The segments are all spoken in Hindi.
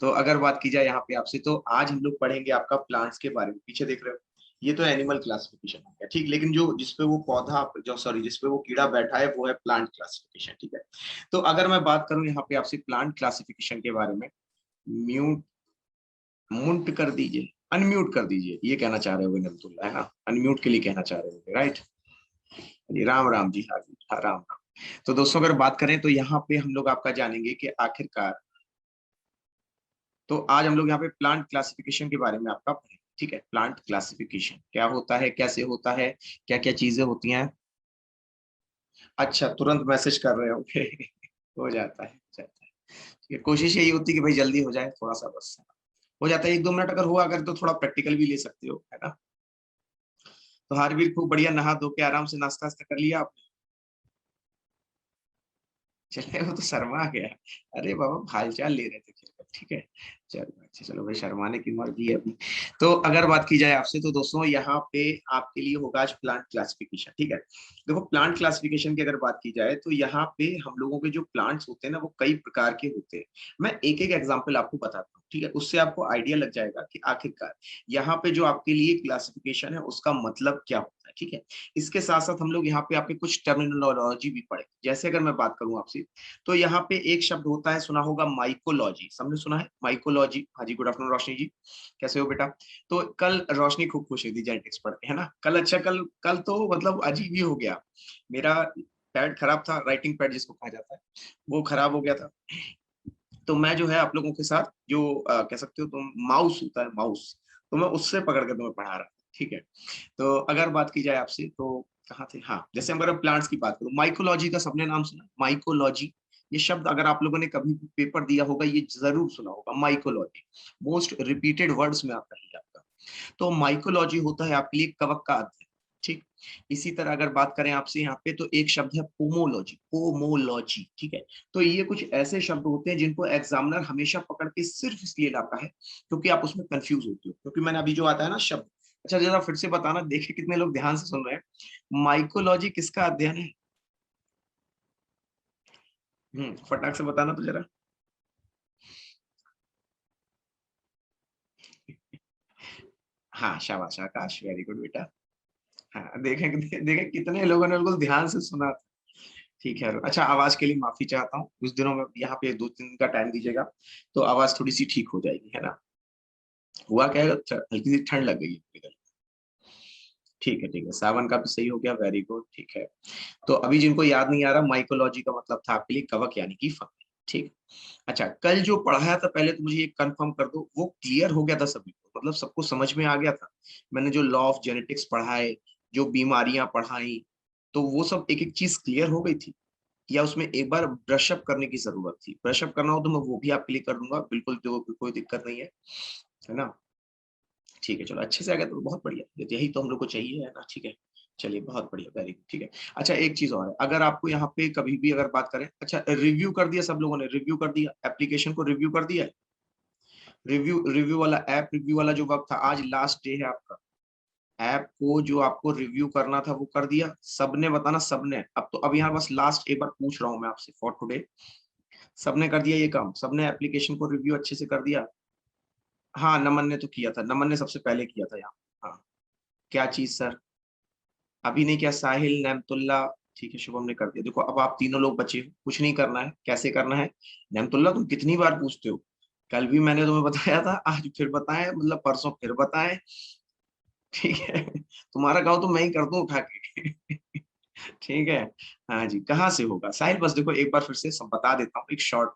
तो अगर बात की जाए यहाँ पे आपसे, तो आज हम लोग पढ़ेंगे आपका प्लांट्स के बारे में। पीछे देख रहे हो, ये तो एनिमल क्लासिफिकेशन हो गया, ठीक। लेकिन जो जिसपे वो पौधा जो सॉरी जिसपे वो कीड़ा बैठा है वो है प्लांट क्लासिफिकेशन, ठीक है। तो अगर मैं बात करूं यहाँ पे आपसे प्लांट क्लासिफिकेशन के बारे में, म्यूट मुंट कर दीजिए, अनम्यूट कर दीजिए, ये कहना चाह रहे हो नमतुल्ला, है ना, अनम्यूट के लिए कहना चाह रहे हो, राइट जी। राम राम जी, हाँ जी, हाँ राम राम। तो दोस्तों अगर बात करें तो यहाँ पे हम लोग आपका जानेंगे कि आखिरकार, तो आज हम लोग यहाँ पे प्लांट क्लासिफिकेशन के बारे में आपका पढ़ेंगे, ठीक है। प्लांट क्लासिफिकेशन क्या होता है, कैसे होता है, क्या क्या चीजें होती हैं। अच्छा, तुरंत मैसेज कर रहे होंगे हो जाता है, हो जाता है। ठीक है, कोशिश यही होती है कि भाई जल्दी हो जाए, थोड़ा सा बस हो जाता है। 1-2 मिनट अगर हुआ अगर तो थोड़ा प्रैक्टिकल भी ले सकते हो, है ना। तो हार्दिक खूब बढ़िया नहा धो के आराम से नाश्ता वास्ता कर लिया आपने। चले, वो तो शर्मा गया। अरे बाबा हालचाल ले रहे थे खेलकर, ठीक है। चलो अच्छा, चलो भाई, शर्माने की मर्जी है अभी। तो अगर बात की जाए आपसे, तो दोस्तों यहाँ पे आपके लिए होगा आज प्लांट क्लासिफिकेशन, ठीक है। देखो प्लांट क्लासिफिकेशन की अगर बात की जाए तो यहाँ पे हम लोगों के जो प्लांट्स होते हैं ना वो कई प्रकार के होते हैं। मैं एक एक एग्जाम्पल आपको बताता हूँ, ठीक है। उससे आपको आइडिया लग जाएगा कि आखिरकार यहाँ पे जो आपके लिए क्लासिफिकेशन है उसका मतलब क्या होता है, ठीक है। इसके साथ साथ हम लोग यहाँ पे आपके कुछ टर्मिनोलॉजी भी पढ़े। जैसे अगर मैं बात करूं आपसे, तो यहाँ पे एक शब्द होता है, सुना होगा माइकोलॉजी, सबने सुना है माइकोलॉजी। हाँ जी, गुड आफ्टरनून रोशनी जी, कैसे हो बेटा। तो कल रोशनी खूब खुश हुई थी जेनेटिक्स पढ़ के, है ना। कल अच्छा, कल कल तो मतलब अजीब ही हो गया। मेरा पैड खराब था, राइटिंग पैड जिसको कहा जाता है, वो खराब हो गया था। तो मैं जो है आप लोगों के साथ जो कह सकते हो तुम, माउस होता है माउस, तो मैं उससे पकड़ के तुम्हें पढ़ा रहा था, ठीक है। तो अगर बात की जाए आपसे तो कहाँ थे, हाँ, जैसे अगर प्लांट्स की बात करूं, माइकोलॉजी का सबने नाम सुना, माइकोलॉजी। ये शब्द अगर आप लोगों ने कभी भी पेपर दिया होगा ये जरूर सुना होगा, माइकोलॉजी। मोस्ट रिपीटेड वर्ड्स में आता है आपका। तो माइकोलॉजी होता है आपके लिए कवक का अध्ययन, ठीक। इसी तरह अगर बात करें आपसे यहाँ पे, तो एक शब्द है पोमोलॉजी, पोमोलॉजी, ठीक है। तो ये कुछ ऐसे शब्द होते हैं जिनको एग्जामिनर हमेशा पकड़ के सिर्फ इसलिए लाता है क्योंकि आप उसमें कंफ्यूज होते हो, क्योंकि मैंने अभी जो आता है ना शब्द। अच्छा जरा फिर से बताना, देखे कितने लोग ध्यान से सुन रहे हैं। माइकोलॉजी किसका अध्ययन है? फटाक से बताना तो जरा। हाँ शाबाश आकाश, वेरी गुड बेटा। हाँ देखें देखें कितने लोगों ने बिल्कुल ध्यान से सुना। ठीक है, अच्छा आवाज के लिए माफी चाहता हूँ, कुछ दिनों में यहाँ पे 2-3 दिन का टाइम दीजिएगा तो आवाज थोड़ी सी ठीक हो जाएगी, है ना। हुआ क्या है, हल्की सी ठंड लग गई है। ठीक है, सावन का भी सही हो गया, वेरी गुड, ठीक है। तो अभी जिनको याद नहीं आ रहा, माइकोलॉजी का मतलब था आपके लिए कवक यानी कि फंगस, ठीक। अच्छा, कल जो पढ़ाया था पहले तो मुझे ये कंफर्म कर दो, वो क्लियर हो गया था सभी को, मतलब सबको समझ में आ गया था। मैंने जो लॉ ऑफ जेनेटिक्स पढ़ाए, जो बीमारियां पढ़ाई, तो वो सब एक एक चीज क्लियर हो गई थी, या उसमें एक बार ब्रशअप करने की जरूरत थी। ब्रशअप करना हो तो मैं वो भी आपके लिए कर दूंगा, बिल्कुल, जो कोई दिक्कत नहीं है ना। ठीक है, चलो अच्छे से आ गया तो बहुत बढ़िया, यही तो हम लोग को चाहिए, है ना, ठीक है। चलिए बहुत बढ़िया, वेरी गुड, ठीक है। अच्छा एक चीज और है, अगर आपको यहाँ पे कभी भी अगर बात करें, अच्छा रिव्यू कर दिया सब लोगों ने, रिव्यू कर दिया एप्लीकेशन को, रिव्यू कर दिया है। रिव्यू रिव्यू वाला ऐप, रिव्यू वाला जो वक्त था, आज लास्ट डे है आपका। ऐप को जो आपको रिव्यू करना था वो कर दिया सबने, बताना सबने। अब तो अब यहाँ बस लास्ट एक बार पूछ रहा हूँ मैं आपसे फॉर टुडे, सबने कर दिया ये काम, सबने एप्लीकेशन को रिव्यू अच्छे से कर दिया। हाँ नमन ने तो किया था, नमन ने सबसे पहले किया था यहाँ। हाँ, क्या चीज सर? अभी नहीं किया, साहिल, नेमतुल्ला, ठीक है, शुभम ने कर दिया। देखो अब आप तीनों लोग बचे हो, कुछ नहीं करना है, कैसे करना है। नेमतुल्ला तुम कितनी बार पूछते हो, कल भी मैंने तुम्हें बताया था, आज फिर बताएं, मतलब परसों फिर बताएं, ठीक है। तुम्हारा गाँव तो मैं ही कर दूं उठा के ठीक है। हाँ जी, कहाँ से होगा साहिल, बस देखो एक बार फिर से सब बता देता हूँ एक शॉर्ट,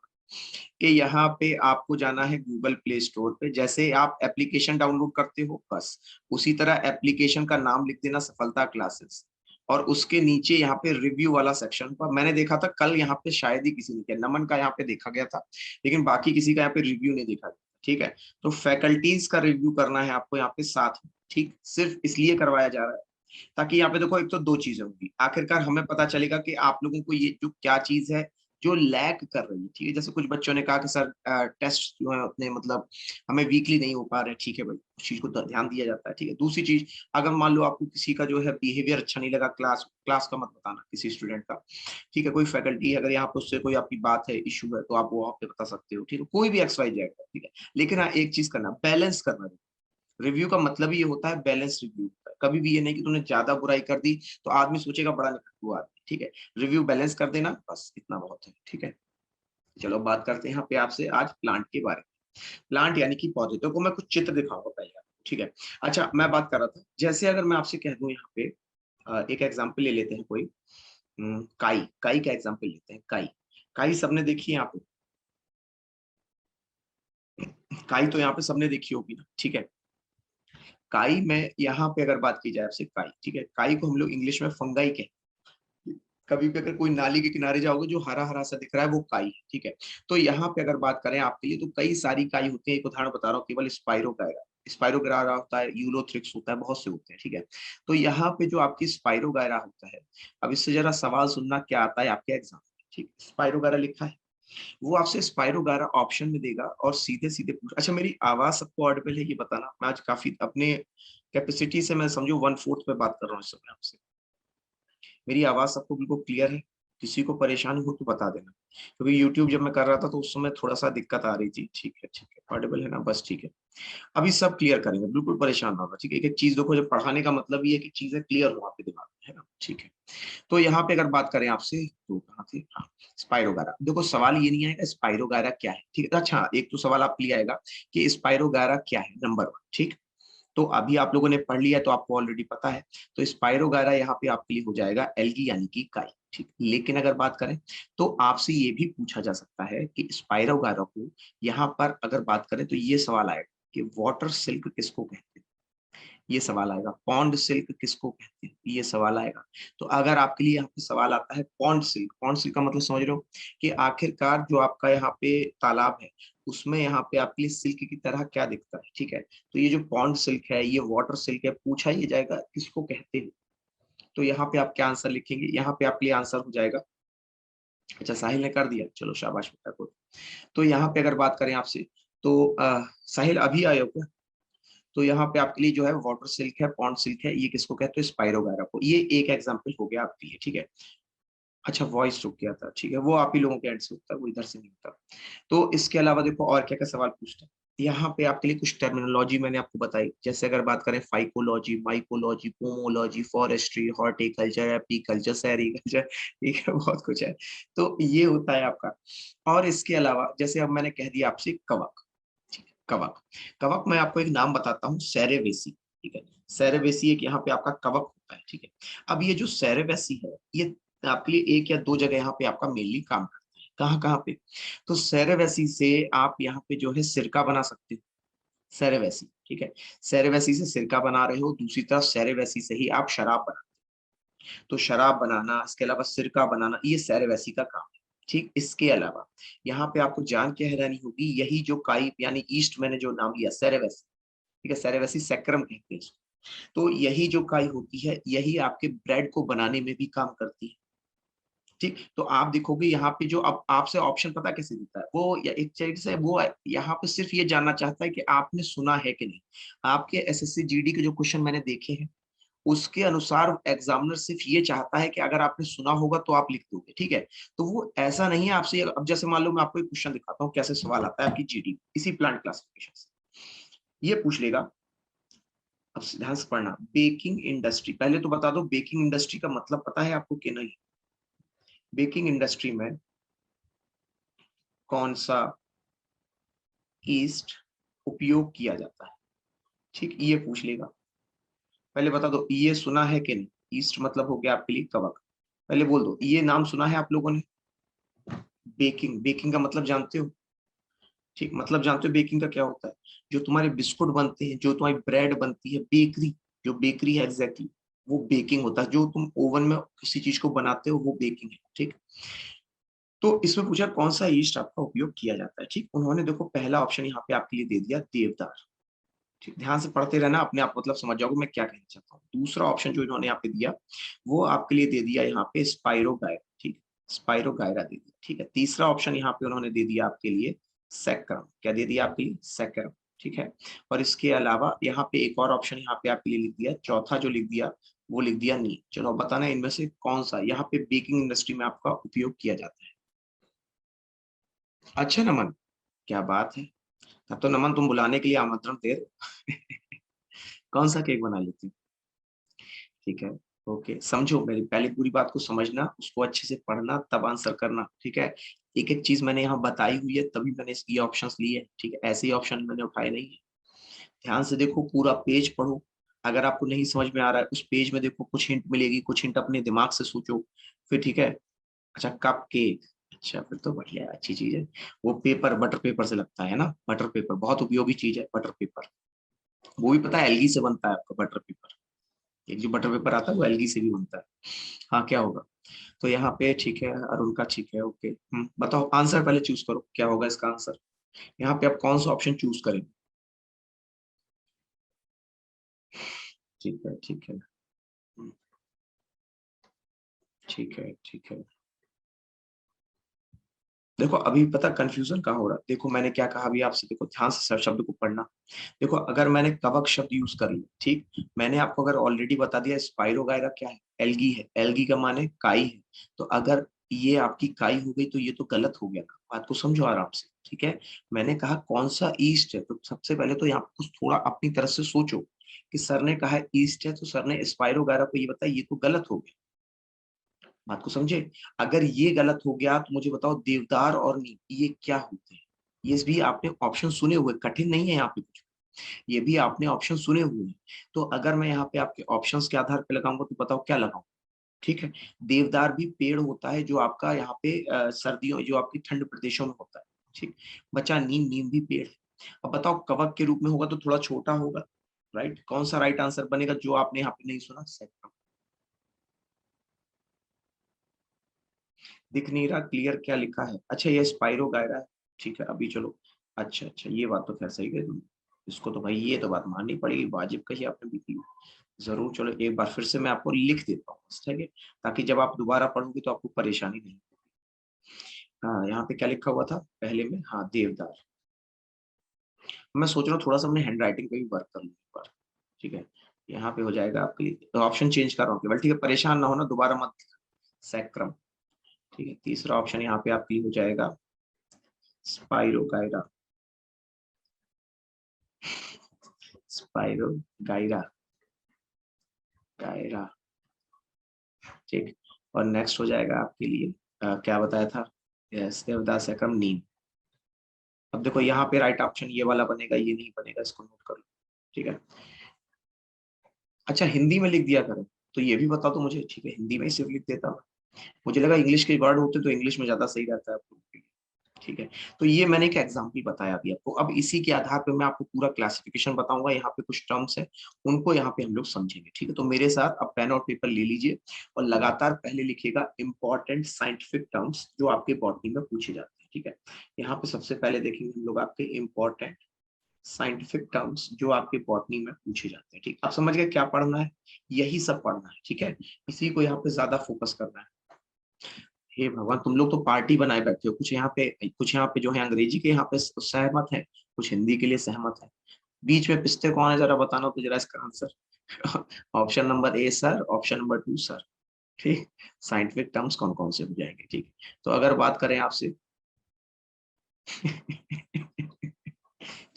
कि यहाँ पे आपको जाना है गूगल प्ले स्टोर पे, जैसे आप एप्लीकेशन डाउनलोड करते हो बस उसी तरह एप्लीकेशन का नाम लिख देना, सफलता क्लासेस, और उसके नीचे यहाँ पे रिव्यू वाला सेक्शन पर, मैंने देखा था कल यहाँ पे शायद ही किसी ने किया, नमन का यहाँ पे देखा गया था, लेकिन बाकी किसी का यहाँ पे रिव्यू नहीं देखा गया, ठीक है। तो फैकल्टीज का रिव्यू करना है आपको यहाँ पे साथ में, ठीक, सिर्फ इसलिए करवाया जा रहा है ताकि यहाँ पे देखो एक तो दो चीजें होंगी, आखिरकार हमें पता चलेगा कि आप लोगों को ये जो क्या चीज है, जो लैग कर रही है, ठीक है। जैसे कुछ बच्चों ने कहा कि सर टेस्ट जो है उतने मतलब हमें वीकली नहीं हो पा रहे, ठीक है भाई, उस चीज को ध्यान दिया जाता है, ठीक है। दूसरी चीज, अगर मान लो आपको किसी का जो है बिहेवियर अच्छा नहीं लगा, क्लास क्लास का मत बताना किसी स्टूडेंट का, ठीक है। कोई फैकल्टी अगर यहाँ पे उससे कोई आपकी बात है, इशू है, तो आप वो वहाँ पे बता सकते हो, ठीक है। कोई भी एक्स वाई जेड, ठीक है। लेकिन हाँ एक चीज करना, बैलेंस करना। रिव्यू का मतलब ही ये होता है बैलेंस रिव्यू। कभी भी ये नहीं कि तूने ज्यादा बुराई कर दी तो आदमी सोचेगा बड़ा निकटू आदमी, ठीक है। रिव्यू बैलेंस कर देना, बस इतना बहुत है, ठीक है। चलो बात करते हैं यहाँ पे आपसे आज प्लांट के बारे में। प्लांट यानी कि पौधे, तो मैं कुछ चित्र दिखाऊंगा पहले आपको, ठीक है। अच्छा, मैं बात कर रहा था, जैसे अगर मैं आपसे कह दूं यहाँ पे एक एग्जाम्पल ले लेते हैं कोई, काई, काई का एग्जाम्पल लेते हैं। काई, काई सबने देखी है यहाँ पे, काई तो यहाँ पे सबने देखी होगी ना, ठीक है। काई में यहाँ पे अगर बात की जाए आपसे, काई, ठीक है। काई को हम लोग इंग्लिश में फंगाई कहते हैं। कभी भी अगर कोई नाली के किनारे जाओगे जो हरा हरा सा दिख रहा है वो काई है, ठीक है। तो यहाँ पे अगर बात करें आपके लिए, तो कई सारी काई होती है। एक उदाहरण बता रहा हूँ, केवल स्पाइरोगायरा, स्पाइरोगायरा होता है, यूलोथ्रिक्स होता है, बहुत से होते हैं, ठीक है। तो यहाँ पे जो आपकी स्पाइरोगायरा होता है, अब इससे जरा सवाल सुनना क्या आता है आपके एग्जाम में, ठीक। स्पाइरोगायरा लिखा है, वो आपसे स्पाइरोगायरा ऑप्शन में देगा और सीधे सीधे पूछ, अच्छा मेरी आवाज सबको ऑडिबल है ये बताना, मैं आज काफी अपने कैपेसिटी से मैं समझू 1/4 पे बात कर रहा हूँ इस समय आपसे। मेरी आवाज सबको बिल्कुल क्लियर है? किसी को परेशानी हो तो बता देना, क्योंकि यूट्यूब जब मैं कर रहा था तो उस समय थोड़ा सा दिक्कत आ रही थी, ठीक है, ठीक है। ऑडिबल है ना, बस ठीक है। अभी सब क्लियर करेंगे, बिल्कुल परेशान ना होना, ठीक है। एक एक चीज देखो, जब पढ़ाने का मतलब ये है कि चीजें क्लियर हो आपके दिमाग में, है ना, ठीक है। तो यहाँ पे अगर बात करें आपसे, तो कहाँ थे, हाँ, स्पाइरोगारा। देखो सवाल ये नहीं आएगा स्पाइरोगारा क्या है, ठीक है। अच्छा, एक तो सवाल आपके लिए आएगा कि स्पाइरोगारा क्या है, नंबर 1, ठीक। तो अभी आप लोगों ने पढ़ लिया तो आपको ऑलरेडी पता है। तो स्पाइरोगायरा यहाँ पे आपके लिए हो जाएगा एल्गी यानी कि काई, ठीक। लेकिन अगर बात करें तो आपसे ये भी पूछा जा सकता है कि स्पाइरोगायरा को यहाँ पर अगर बात करें तो ये सवाल आएगा कि वाटर सिल्क किसको कहते हैं, ये सवाल आएगा। पॉन्ड सिल्क किसको कहते हैं, ये सवाल आएगा। तो अगर आपके लिए यहाँ पे सवाल आता है पॉन्ड सिल्क, पॉन्ड सिल्क का मतलब समझ रहे हो कि आखिरकार जो आपका यहाँ पे तालाब है उसमें यहाँ पे आपके लिए सिल्क की तरह क्या दिखता है, ठीक है। तो ये जो पॉन्ड सिल्क है, ये वाटर सिल्क है, पूछा ही जाएगा किसको कहते हैं। तो यहाँ पे आप क्या आंसर लिखेंगे, यहाँ पे आपके लिए आंसर हो जाएगा, अच्छा साहिल ने कर दिया, चलो शाबाश बेटा को। तो यहाँ पे अगर बात करें आपसे, तो साहिल अभी आए हो क्या? तो यहाँ पे आपके लिए जो है वाटर सिल्क है, पॉन्ड सिल्क है, ये किसको कहते हैं, स्पाइरोगायरा को। ये एक एग्जांपल हो गया आपके लिए, ठीक है। अच्छा वॉइस रुक गया था, ठीक है, वो आप ही लोगों के एंड से होता है, वो इधर से नहीं होता। तो इसके अलावा देखो और क्या क्या सवाल पूछते हैं। यहाँ पे आपके लिए कुछ टर्मिनोलॉजी मैंने आपको बताई, जैसे अगर बात करें phycology, mycology, pomology, forestry, horticulture, apiculture, sericulture, ठीक है, बहुत कुछ है। तो ये होता है आपका। और इसके अलावा जैसे अब मैंने कह दिया आपसे कवक, ठीक है, कवक। कवक मैं आपको एक नाम बताता हूँ, सेरेवेसी, ठीक है। सेरेवेसी एक यहाँ पे आपका कवक होता है, ठीक है। अब ये जो सेरेवेसी है, ये आपके लिए एक या दो जगह यहाँ पे आपका मेनली काम करता है, कहाँ कहाँ पे। तो सेरेवेसी से आप यहाँ पे जो है सिरका बना सकते हो, सेरेवेसी, ठीक है। सेरेवेसी से सिरका बना रहे हो, दूसरी तरफ सेरेवेसी से ही आप शराब बना, तो शराब बनाना, इसके अलावा सिरका बनाना, ये सेरेवेसी का काम है, ठीक। इसके अलावा यहाँ पे आपको जान के हैरानी होगी, यही जो काई यानी ईस्ट मैंने जो नाम लिया सेरेवेसी, ठीक है, सेरेवेसी सैक्रम कहते हैं इसको। तो यही जो काई होती है, यही आपके ब्रेड को बनाने में भी काम करती है, ठीक। तो आप देखोगे यहाँ पे जो अब आपसे ऑप्शन पता कैसे देता है वो, या एक तरीके से वो यहाँ पे सिर्फ ये जानना चाहता है कि आपने सुना है कि नहीं। आपके एसएससी जीडी के जो क्वेश्चन मैंने देखे हैं उसके अनुसार एग्जामिनर सिर्फ ये चाहता है कि अगर आपने सुना होगा तो आप लिख दोगे, ठीक है। तो वो ऐसा नहीं है आपसे, अब जैसे मान लो मैं आपको एक क्वेश्चन दिखाता हूँ कैसे सवाल आता है आपकी जीडी इसी प्लांट क्लासिफिकेशन से। ये पूछ लेगा, अब ध्यान से पढ़ना, बेकिंग इंडस्ट्री, पहले तो बता दो बेकिंग इंडस्ट्री का मतलब पता है आपको कि नहीं। बेकिंग इंडस्ट्री में कौन सा ईस्ट उपयोग किया जाता है, ठीक, ये पूछ लेगा। पहले बता दो ये सुना है कि नहीं, ईस्ट मतलब हो गया आपके लिए कवक। पहले बोल दो ये नाम सुना है आप लोगों ने, बेकिंग, बेकिंग का मतलब जानते हो, ठीक, मतलब जानते हो बेकिंग का क्या होता है। जो तुम्हारे बिस्कुट बनते हैं, जो तुम्हारी ब्रेड बनती है, बेकरी, जो बेकरी है एग्जैक्टली वो बेकिंग होता है। जो तुम ओवन में किसी चीज को बनाते हो वो बेकिंग है, ठीक। तो इसमें पूछा कौन सा ईस्ट आपका उपयोग किया जाता है, ठीक। उन्होंने देखो पहला ऑप्शन यहाँ पे आपके लिए दे दिया देवदार, ठीक। ध्यान से पढ़ते रहना, अपने आप मतलब समझ जाओगे मैं क्या कहना चाहता हूँ। दूसरा ऑप्शन जो इन्होंने यहाँ पे दिया वो आपके लिए दे दिया यहाँ पे स्पाइरोगायरा, ठीक। स्पाइरोगायरा दे दिया, ठीक है। तीसरा ऑप्शन यहाँ पे उन्होंने दे दिया आपके लिए सैक्रम, क्या दे दिया आपके लिए, सैक्रम, ठीक है। और इसके अलावा यहाँ पे एक और ऑप्शन यहाँ पे आपके लिए लिख दिया, चौथा जो लिख दिया वो लिख दिया नीम। चलो अब बताना इनमें से कौन सा यहाँ पे बेकिंग इंडस्ट्री में आपका उपयोग किया जाता है। अच्छा नमन, क्या बात है, तब तो नमन तुम बुलाने के लिए आमंत्रण दे रहे हो। कौन सा केक बना लेती हो, ठीक है। ओके, समझो मेरी पहले पूरी बात को समझना, उसको अच्छे से पढ़ना, तब आंसर करना, ठीक है। एक एक चीज मैंने यहाँ बताई हुई है, तभी मैंने ये ऑप्शंस लिए, ठीक है, ऐसे ही ऑप्शन मैंने उठाए नहीं है। ध्यान से देखो, पूरा पेज पढ़ो। अगर आपको नहीं समझ में आ रहा है, उस पेज में देखो, कुछ हिंट मिलेगी, कुछ हिंट अपने दिमाग से सोचो फिर, ठीक है। अच्छा, कप केक, अच्छा फिर तो बढ़िया है, अच्छी चीज है। वो पेपर, बटर पेपर से लगता है ना, बटर पेपर बहुत उपयोगी चीज है बटर पेपर। वो भी पता है एलगी से बनता है आपका बटर पेपर। एक जो बटर पेपर आता है वो एलगी से भी बनता है। हाँ, क्या होगा, तो यहाँ पे ठीक है, अरुण का ठीक है, ओके। बताओ आंसर पहले चूज करो, क्या होगा इसका आंसर। यहाँ पे आप कौन सा ऑप्शन चूज करें, ठीक है, ठीक है, ठीक है, ठीक है। देखो अभी पता कंफ्यूजन कहाँ हो रहा है, देखो मैंने क्या कहा अभी आपसे, देखो ध्यान से शब्द को पढ़ना। देखो अगर मैंने कवक शब्द यूज कर लिया, ठीक, मैंने आपको अगर ऑलरेडी बता दिया स्पाइरोगायरा क्या है, एल्गी है, एल्गी का माने काई है। तो अगर ये आपकी काई हो गई तो ये तो गलत हो गया ना, बात को समझो आराम से, ठीक है। मैंने कहा कौन सा ईस्ट है, तो सबसे पहले तो यहाँ पे कुछ थोड़ा अपनी तरफ से सोचो, कि सर ने कहा ईस्ट है तो सर ने स्पाइरोगायरा को ये बताया, ये तो गलत हो गया, बात को समझे। अगर ये गलत हो गया तो मुझे बताओ देवदार और नीम ये क्या होते हैं। ये भी आपने ऑप्शन सुने हुए, कठिन नहीं है यहाँ पे कुछ, ये भी आपने ऑप्शन सुने हुए हैं। तो अगर मैं यहाँ पे आपके ऑप्शंस के आधार पे लगाऊंगा तो बताओ क्या लगाऊं, ठीक है। देवदार भी पेड़ होता है जो आपका यहाँ पे सर्दियों, जो आपकी ठंड प्रदेशों में होता है, ठीक। बचा नीम, नीम भी पेड़ है। अब बताओ कवक के रूप में होगा तो थोड़ा छोटा होगा, राइट। कौन सा राइट आंसर बनेगा जो आपने यहाँ पे नहीं सुना, सेक्टम। दिख नहीं रहा क्लियर क्या लिखा है, अच्छा ये स्पाइरोगायरा है, ठीक है। अभी चलो, अच्छा अच्छा, ये बात तो खैर सही है तुम, इसको तो भाई ये तो बात माननी पड़ेगी, वाजिब कही आपने भी की, जरूर। चलो एक बार फिर से मैं आपको लिख देता हूँ, ठीक है, ताकि जब आप दोबारा पढ़ोगे तो आपको परेशानी नहीं होगी। हाँ, यहाँ पे क्या लिखा हुआ था पहले में, हाँ देवदार। मैं सोच रहा हूँ थोड़ा सा अपने हैंड राइटिंग पे भी वर्क कर लूँ एक बार, ठीक है। यहाँ पे हो जाएगा आपके लिए, तो ऑप्शन चेंज कर रहा हूँ केवल, ठीक है, परेशान ना होना, दोबारा मत। सैक्रम, ठीक है। तीसरा ऑप्शन यहाँ पे आपके लिए हो जाएगा स्पाइरोगायरा, स्पाइरो गायरा, गायरा, ठीक। और नेक्स्ट हो जाएगा आपके लिए क्या बताया था, यस देवदास एकम नीम। अब देखो यहाँ पे राइट ऑप्शन ये वाला बनेगा, ये नहीं बनेगा, इसको नोट कर लो, ठीक है। अच्छा हिंदी में लिख दिया करो, तो ये भी बता दो मुझे, ठीक है, हिंदी में ही सिर्फ लिख देता हूँ। मुझे लगा इंग्लिश के वर्ड होते तो इंग्लिश में ज्यादा सही रहता है आपको, ठीक है। तो ये मैंने एक एग्जाम्पल बताया अभी आपको, अब इसी के आधार पे मैं आपको पूरा क्लासिफिकेशन बताऊंगा, यहाँ पे कुछ टर्म्स है उनको यहाँ पे हम लोग समझेंगे, ठीक है। तो मेरे साथ अब पेन और पेपर ले लीजिए और लगातार पहले लिखिएगा इंपॉर्टेंट साइंटिफिक टर्म्स जो आपके बॉटनी में पूछे जाते हैं, ठीक है। यहाँ पे सबसे पहले देखेंगे हम लोग आपके इंपॉर्टेंट साइंटिफिक टर्म्स जो आपके बॉटनी में पूछे जाते हैं, ठीक। आप समझ गए क्या पढ़ना है, यही सब पढ़ना है, ठीक है। इसी को यहाँ पे ज्यादा फोकस करना है। हे भगवान, तुम लोग तो पार्टी बनाए बैठे हो, कुछ यहाँ पे जो है अंग्रेजी के यहाँ पे सहमत है, कुछ हिंदी के लिए सहमत है। बीच में पिसते कौन है जरा बताना तो जरा इसका answer. Option number A sir, option number two sir, ठीक। साइंटिफिक टर्म्स कौन कौन से हो जाएंगे, ठीक। तो अगर बात करें आपसे,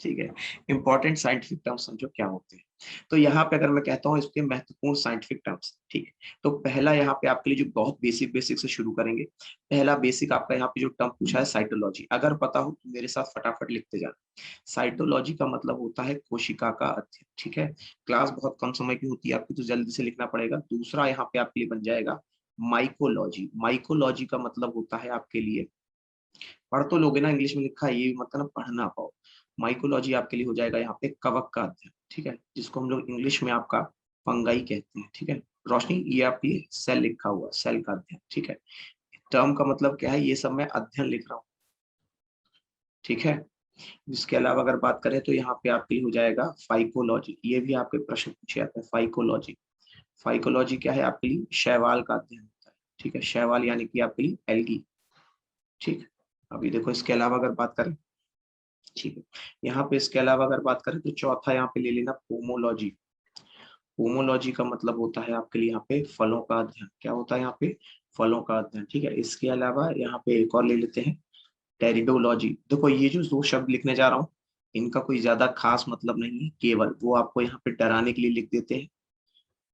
ठीक है, इंपॉर्टेंट साइंटिफिक टर्म्स समझो क्या होते हैं। तो यहाँ पे अगर मैं कहता हूँ इसके महत्वपूर्ण साइंटिफिक टर्म्स, ठीक है, तो पहला यहाँ पे आपके लिए जो बहुत बेसिक बेसिक से शुरू करेंगे, पहला बेसिक आपका यहाँ पे जो टर्म पूछा है साइटोलॉजी, अगर पता हो तो मेरे साथ फटाफट लिखते जाना। साइटोलॉजी का मतलब होता है कोशिका का अध्ययन, ठीक है। क्लास बहुत कम समय की होती है आपकी, तो जल्दी से लिखना पड़ेगा। दूसरा यहाँ पे आपके लिए बन जाएगा माइकोलॉजी, माइकोलॉजी का मतलब होता है आपके लिए, पढ़ तो लोगे ना, इंग्लिश में लिखा है ये मतलब पढ़ना पाओ। माइकोलॉजी आपके लिए हो जाएगा यहाँ पे कवक का अध्ययन, ठीक है, जिसको हम लोग इंग्लिश में आपका फंगाई कहते हैं, ठीक है। रोशनी ये आपकी सेल लिखा हुआ, सेल का अध्ययन, ठीक है। टर्म का मतलब क्या है, ये सब मैं अध्ययन लिख रहा हूँ, ठीक है। इसके अलावा अगर बात करें तो यहाँ पे आपके लिए हो जाएगा फाइकोलॉजी, ये भी आपके प्रश्न पूछे जाते हैं, फाइकोलॉजी। फाइकोलॉजी क्या है आपके लिए, शैवाल का अध्ययन होता है, ठीक है, शैवाल यानी कि आपके लिए एल्गी। ठीक, अभी देखो इसके अलावा अगर बात करें, ठीक है, यहाँ पे इसके अलावा अगर बात करें तो चौथा यहाँ पे ले लेना पोमोलॉजी। पोमोलॉजी का मतलब होता है आपके लिए यहाँ पे फलों का अध्ययन। क्या होता है यहाँ पे? फलों का अध्ययन। ठीक है, इसके अलावा यहाँ पे एक और ले लेते हैं, टेरिडोलॉजी। देखो ये जो दो शब्द लिखने जा रहा हूँ, इनका कोई ज्यादा खास मतलब नहीं है, केवल वो आपको यहाँ पे डराने के लिए लिख देते हैं।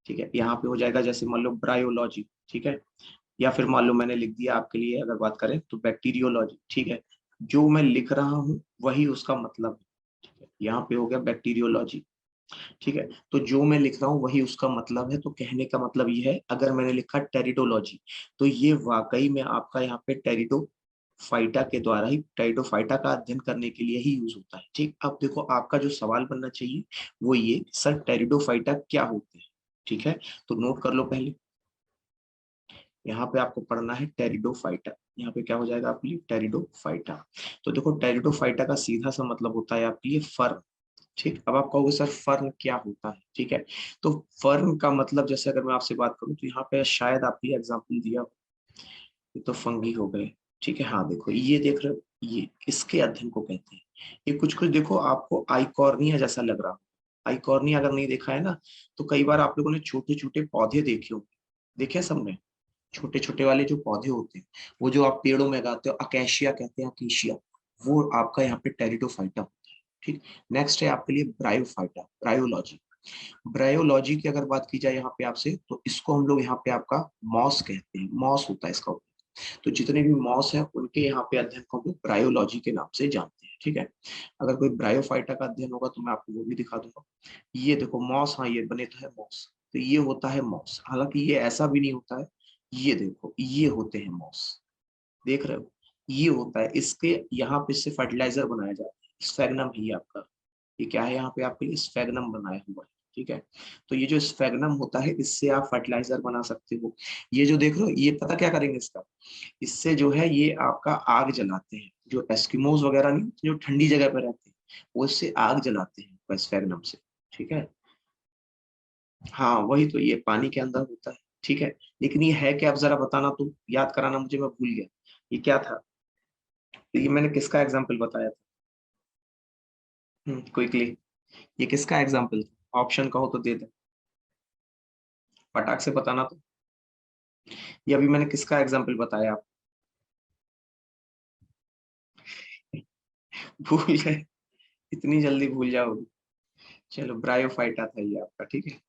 ठीक है, यहाँ पे हो जाएगा जैसे मान लो ब्रायोलॉजी, ठीक है, या फिर मान लो मैंने लिख दिया आपके लिए अगर बात करें तो बैक्टीरियोलॉजी। ठीक है, जो मैं लिख रहा हूँ वही उसका मतलब है। ठीक है, यहाँ पे हो गया बैक्टीरियोलॉजी। ठीक है, तो जो मैं लिख रहा हूँ वही उसका मतलब है। तो कहने का मतलब ये है, अगर मैंने लिखा टेरिडोलॉजी, तो ये वाकई में आपका यहाँ पे टेरिडोफाइटा के द्वारा ही, टेरिडोफाइटा का अध्ययन करने के लिए ही यूज होता है। ठीक, अब देखो आपका जो सवाल बनना चाहिए वो ये, सर टेरिडोफाइटा क्या होते हैं? ठीक है, तो नोट कर लो पहले, यहाँ पे आपको पढ़ना है टेरिडोफाइटा। यहाँ पे क्या हो जाएगा आपके लिए? टेरिडोफाइटा। तो देखो टेरिडोफाइटा का सीधा सा मतलब होता है आपके लिए फर्न। ठीक, अब आप कहोगे सर फर्न क्या होता है? ठीक है, तो फर्न का मतलब, जैसे अगर मैं आपसे बात करूं तो यहाँ पे शायद आपके लिए एग्जाम्पल दिया हो, ये तो फंगी हो गए। ठीक है, हाँ देखो ये देख रहे हो, ये इसके अध्ययन को कहते हैं। ये कुछ कुछ देखो आपको आइकॉर्निया जैसा लग रहा हो। आइकॉर्निया अगर नहीं देखा है ना, तो कई बार आप लोगों ने छोटे छोटे पौधे देखे होंगे, देखे हैं सबने? छोटे छोटे वाले जो पौधे होते हैं, वो जो आप पेड़ों में लगाते हो, अकेशिया कहते हैं, अकेशिया, वो आपका यहाँ पे टेरिडोफाइटा होता है। ठीक, नेक्स्ट है आपके लिए ब्रायोफाइटा, ब्रायोलॉजी। ब्रायोलॉजी की अगर बात की जाए यहाँ पे आपसे, तो इसको हम लोग यहाँ पे आपका मॉस कहते हैं, मॉस होता है इसका उपयोग। तो जितने भी मॉस हैं उनके यहाँ पे अध्ययन को हम लोग ब्रायोलॉजी के नाम से जानते हैं। ठीक है, अगर कोई ब्रायोफाइटा का अध्ययन होगा तो मैं आपको वो भी दिखा दूंगा। ये देखो मॉस, हाँ ये बने तो है मॉस, तो ये होता है मॉस। हालांकि ये ऐसा भी नहीं होता है, ये देखो ये होते हैं मॉस, देख रहे हो, ये होता है, इसके यहाँ पे इससे फर्टिलाइजर बनाया जाता है, स्फेगनम है ये आपका। ये क्या है यहाँ पे आपके लिए? स्फेगनम बनाया हुआ है। ठीक है, तो ये जो स्फेगनम होता है इससे आप फर्टिलाइजर बना सकते हो। ये जो देख रहे हो, ये पता क्या करेंगे इसका, इससे जो है ये आपका आग जलाते हैं। जो एस्किमोज वगैरह नहीं, जो ठंडी जगह पे रहते हैं, वो इससे आग जलाते हैं स्फेगनम से। ठीक है, हाँ वही तो, ये पानी के अंदर होता है। ठीक है, लेकिन ये है क्या, आप जरा बताना, तो याद कराना मुझे, मैं भूल गया ये क्या था। तो ये मैंने किसका एग्जाम्पल बताया था? क्विकली, ये किसका एग्जाम्पल था? ऑप्शन कहो तो दे दे, फटाक से बताना तो। ये अभी मैंने किसका एग्जाम्पल बताया आप? भूल गए? इतनी जल्दी भूल जाओगे? चलो ब्रायोफाइटा था ये आपका। ठीक है,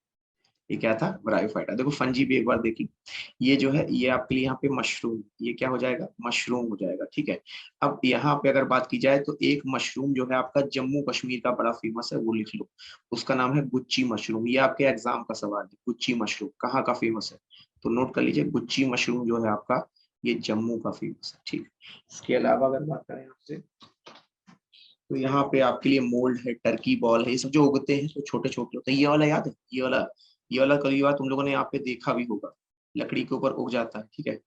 ये क्या था? ब्रायोफाइटा। देखो फंजी भी एक बार देखी, ये जो है ये आपके लिए यहाँ पे मशरूम, ये क्या हो जाएगा? मशरूम हो जाएगा। ठीक है, अब यहाँ पे अगर बात की जाए तो एक मशरूम जो है आपका जम्मू कश्मीर का बड़ा फेमस है, वो लिख लो, उसका नाम है गुच्ची मशरूम। ये आपके एग्जाम का सवाल है, गुच्ची मशरूम कहाँ का फेमस है? तो नोट कर लीजिए, गुच्ची मशरूम जो है आपका, ये जम्मू का फेमस है। ठीक है, इसके अलावा अगर बात करें आपसे, तो यहाँ पे आपके लिए मोल्ड है, टर्की बॉल है, ये सब जो उगते हैं तो छोटे छोटे होते हैं। ये वाला याद है? ये वाला कई बार तुम लोगों ने यहाँ पे देखा भी होगा, लकड़ी के ऊपर उग जाता है। ठीक है,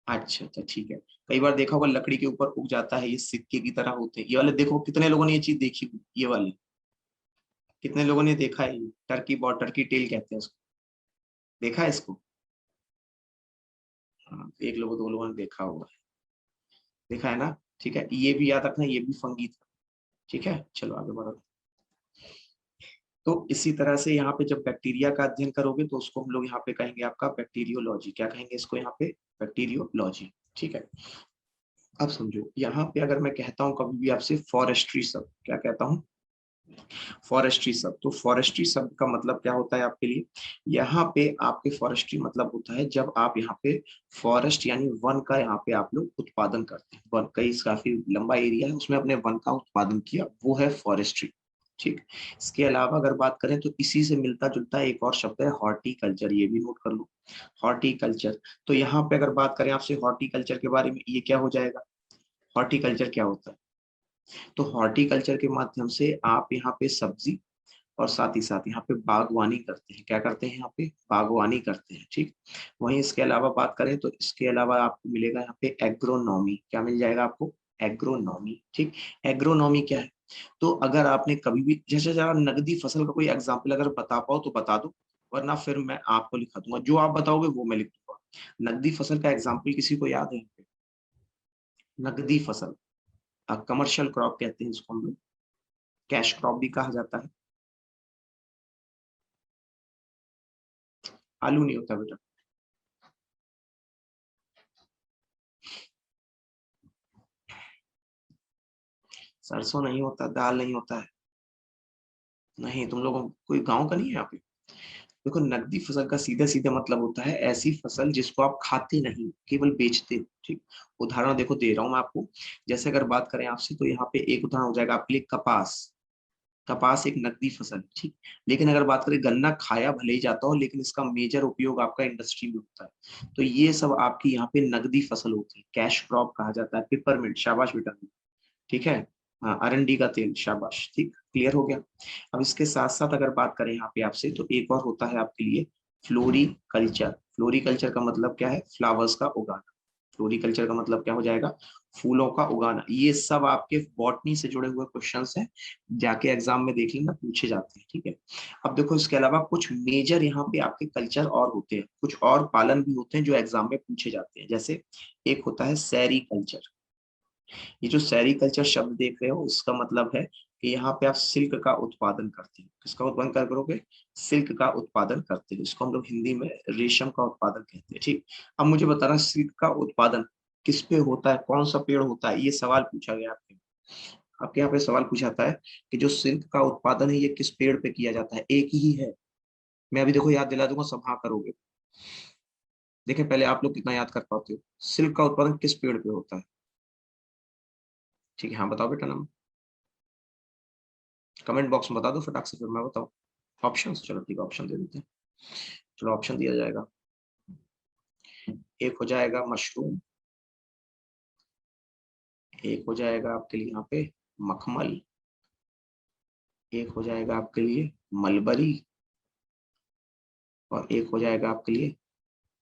अच्छा अच्छा ठीक है, कई बार देखा होगा लकड़ी के ऊपर उग जाता है, ये सिक्के की तरह होते हैं। ये वाले देखो, कितने लोगों ने ये चीज देखी हुई, ये वाली, कितने लोगों ने देखा है? ये टर्की बॉल, टर्की टेल कहते हैं इसको, देखा है इसको? हाँ, एक लोगों दो लोगों ने देखा होगा, देखा है ना? ठीक है, ये भी याद रखना, ये भी फंगी था। ठीक है, चलो आगे बढ़ो। तो इसी तरह से यहाँ पे जब बैक्टीरिया का अध्ययन करोगे तो उसको हम लोग यहाँ पे कहेंगे आपका बैक्टीरियोलॉजी। क्या कहेंगे इसको यहाँ पे? बैक्टीरियोलॉजी। ठीक है, अब समझो यहाँ पे अगर मैं कहता हूँ कभी भी आपसे फॉरेस्ट्री शब्द, क्या कहता हूँ? फॉरेस्ट्री शब्द। तो फॉरेस्ट्री शब्द का मतलब क्या होता है आपके लिए? यहाँ पे आपके फॉरेस्ट्री मतलब होता है जब आप यहाँ पे फॉरेस्ट यानी वन का यहाँ पे आप लोग उत्पादन करते हैं, वन कई काफी लंबा एरिया है उसमें अपने वन का उत्पादन किया, वो है फॉरेस्ट्री। ठीक, इसके अलावा अगर बात करें तो इसी से मिलता जुलता एक और शब्द है हॉर्टिकल्चर, ये भी नोट कर लो, हॉर्टिकल्चर। तो यहाँ पे अगर बात करें आपसे हॉर्टिकल्चर के बारे में, ये क्या हो जाएगा? हॉर्टिकल्चर क्या होता है? तो हॉर्टिकल्चर के माध्यम से आप यहाँ पे सब्जी और साथ ही साथ यहाँ पे बागवानी करते हैं। क्या करते हैं? यहाँ पे बागवानी करते हैं। ठीक, वहीं इसके अलावा बात करें तो इसके अलावा आपको मिलेगा यहाँ पे एग्रोनॉमी। क्या मिल जाएगा आपको? एग्रोनॉमी। ठीक, एग्रोनॉमी क्या है? तो अगर आपने कभी भी, जैसे जरा नगदी फसल का कोई एग्जाम्पल अगर बता पाओ तो बता दो, वरना फिर मैं आपको लिखा दूंगा, जो आप बताओगे वो मैं लिख दूंगा। नकदी फसल का एग्जाम्पल किसी को याद है? नकदी फसल, कमर्शियल क्रॉप कहते हैं इसको हम लोग, कैश क्रॉप भी कहा जाता है। आलू नहीं होता बेटा, सरसों नहीं होता, दाल नहीं होता है। नहीं, तुम लोगों कोई गांव का नहीं है यहाँ पे। देखो, नकदी फसल का सीधा सीधा मतलब होता है ऐसी फसल जिसको आप खाते नहीं, केवल बेचते हो। ठीक, उदाहरण देखो दे रहा हूं मैं आपको। जैसे अगर बात करें आपसे, तो यहाँ पे एक उदाहरण हो जाएगा आपके लिए कपास। कपास एक नकदी फसल है, ठीक। लेकिन अगर बात करें, गन्ना खाया भले ही जाता हो, लेकिन इसका मेजर उपयोग आपका इंडस्ट्री में होता है। तो ये सब आपकी यहाँ पे नकदी फसल होती है, कैश क्रॉप कहा जाता है। पिपरमिंट, शाबाश बेटा, ठीक है। हाँ, अरंडी का तेल, शाबाश, ठीक, क्लियर हो गया। अब इसके साथ साथ अगर बात करें यहाँ पे आपसे, तो एक और होता है आपके लिए फ्लोरिकल्चर। फ्लोरिकल्चर का मतलब क्या है? फ्लावर्स का उगाना। फ्लोरिकल्चर का मतलब क्या हो जाएगा? फूलों का उगाना। ये सब आपके बॉटनी से जुड़े हुए क्वेश्चंस हैं, जाके एग्जाम में देख लेना, पूछे जाते हैं, ठीक है। अब देखो, इसके अलावा कुछ मेजर यहाँ पे आपके कल्चर और होते हैं, कुछ और पालन भी होते हैं जो एग्जाम में पूछे जाते हैं। जैसे एक होता है सेरीकल्चर। ये जो सेरीकल्चर शब्द देख रहे हो, इसका मतलब है कि यहाँ पे आप सिल्क का उत्पादन करते हैं। किसका उत्पादन कर करोगे? सिल्क का उत्पादन करते हैं। इसको हम लोग हिंदी में रेशम का उत्पादन कहते हैं, ठीक। अब मुझे बताना, सिल्क का उत्पादन किस पे होता है, कौन सा पेड़ होता है? ये सवाल पूछा गया आपके यहाँ पे सवाल पूछा जाता है कि जो सिल्क का उत्पादन है ये किस पेड़ पे किया जाता है? एक ही है। मैं अभी देखो याद दिला दूंगा, सब हाँ करोगे। देखें पहले आप लोग कितना याद कर पाते हो। सिल्क का उत्पादन किस पेड़ पे होता है? ठीक है, हाँ बताओ बेटा नाम। कमेंट बॉक्स में बता दो फटाक से, फिर मैं बताऊं ऑप्शन। चलो ठीक है, ऑप्शन दे देते हैं। चलो ऑप्शन दिया जाएगा। एक हो जाएगा मशरूम, एक हो जाएगा आपके लिए यहाँ पे मखमल, एक हो जाएगा आपके लिए मलबरी, और एक हो जाएगा आपके लिए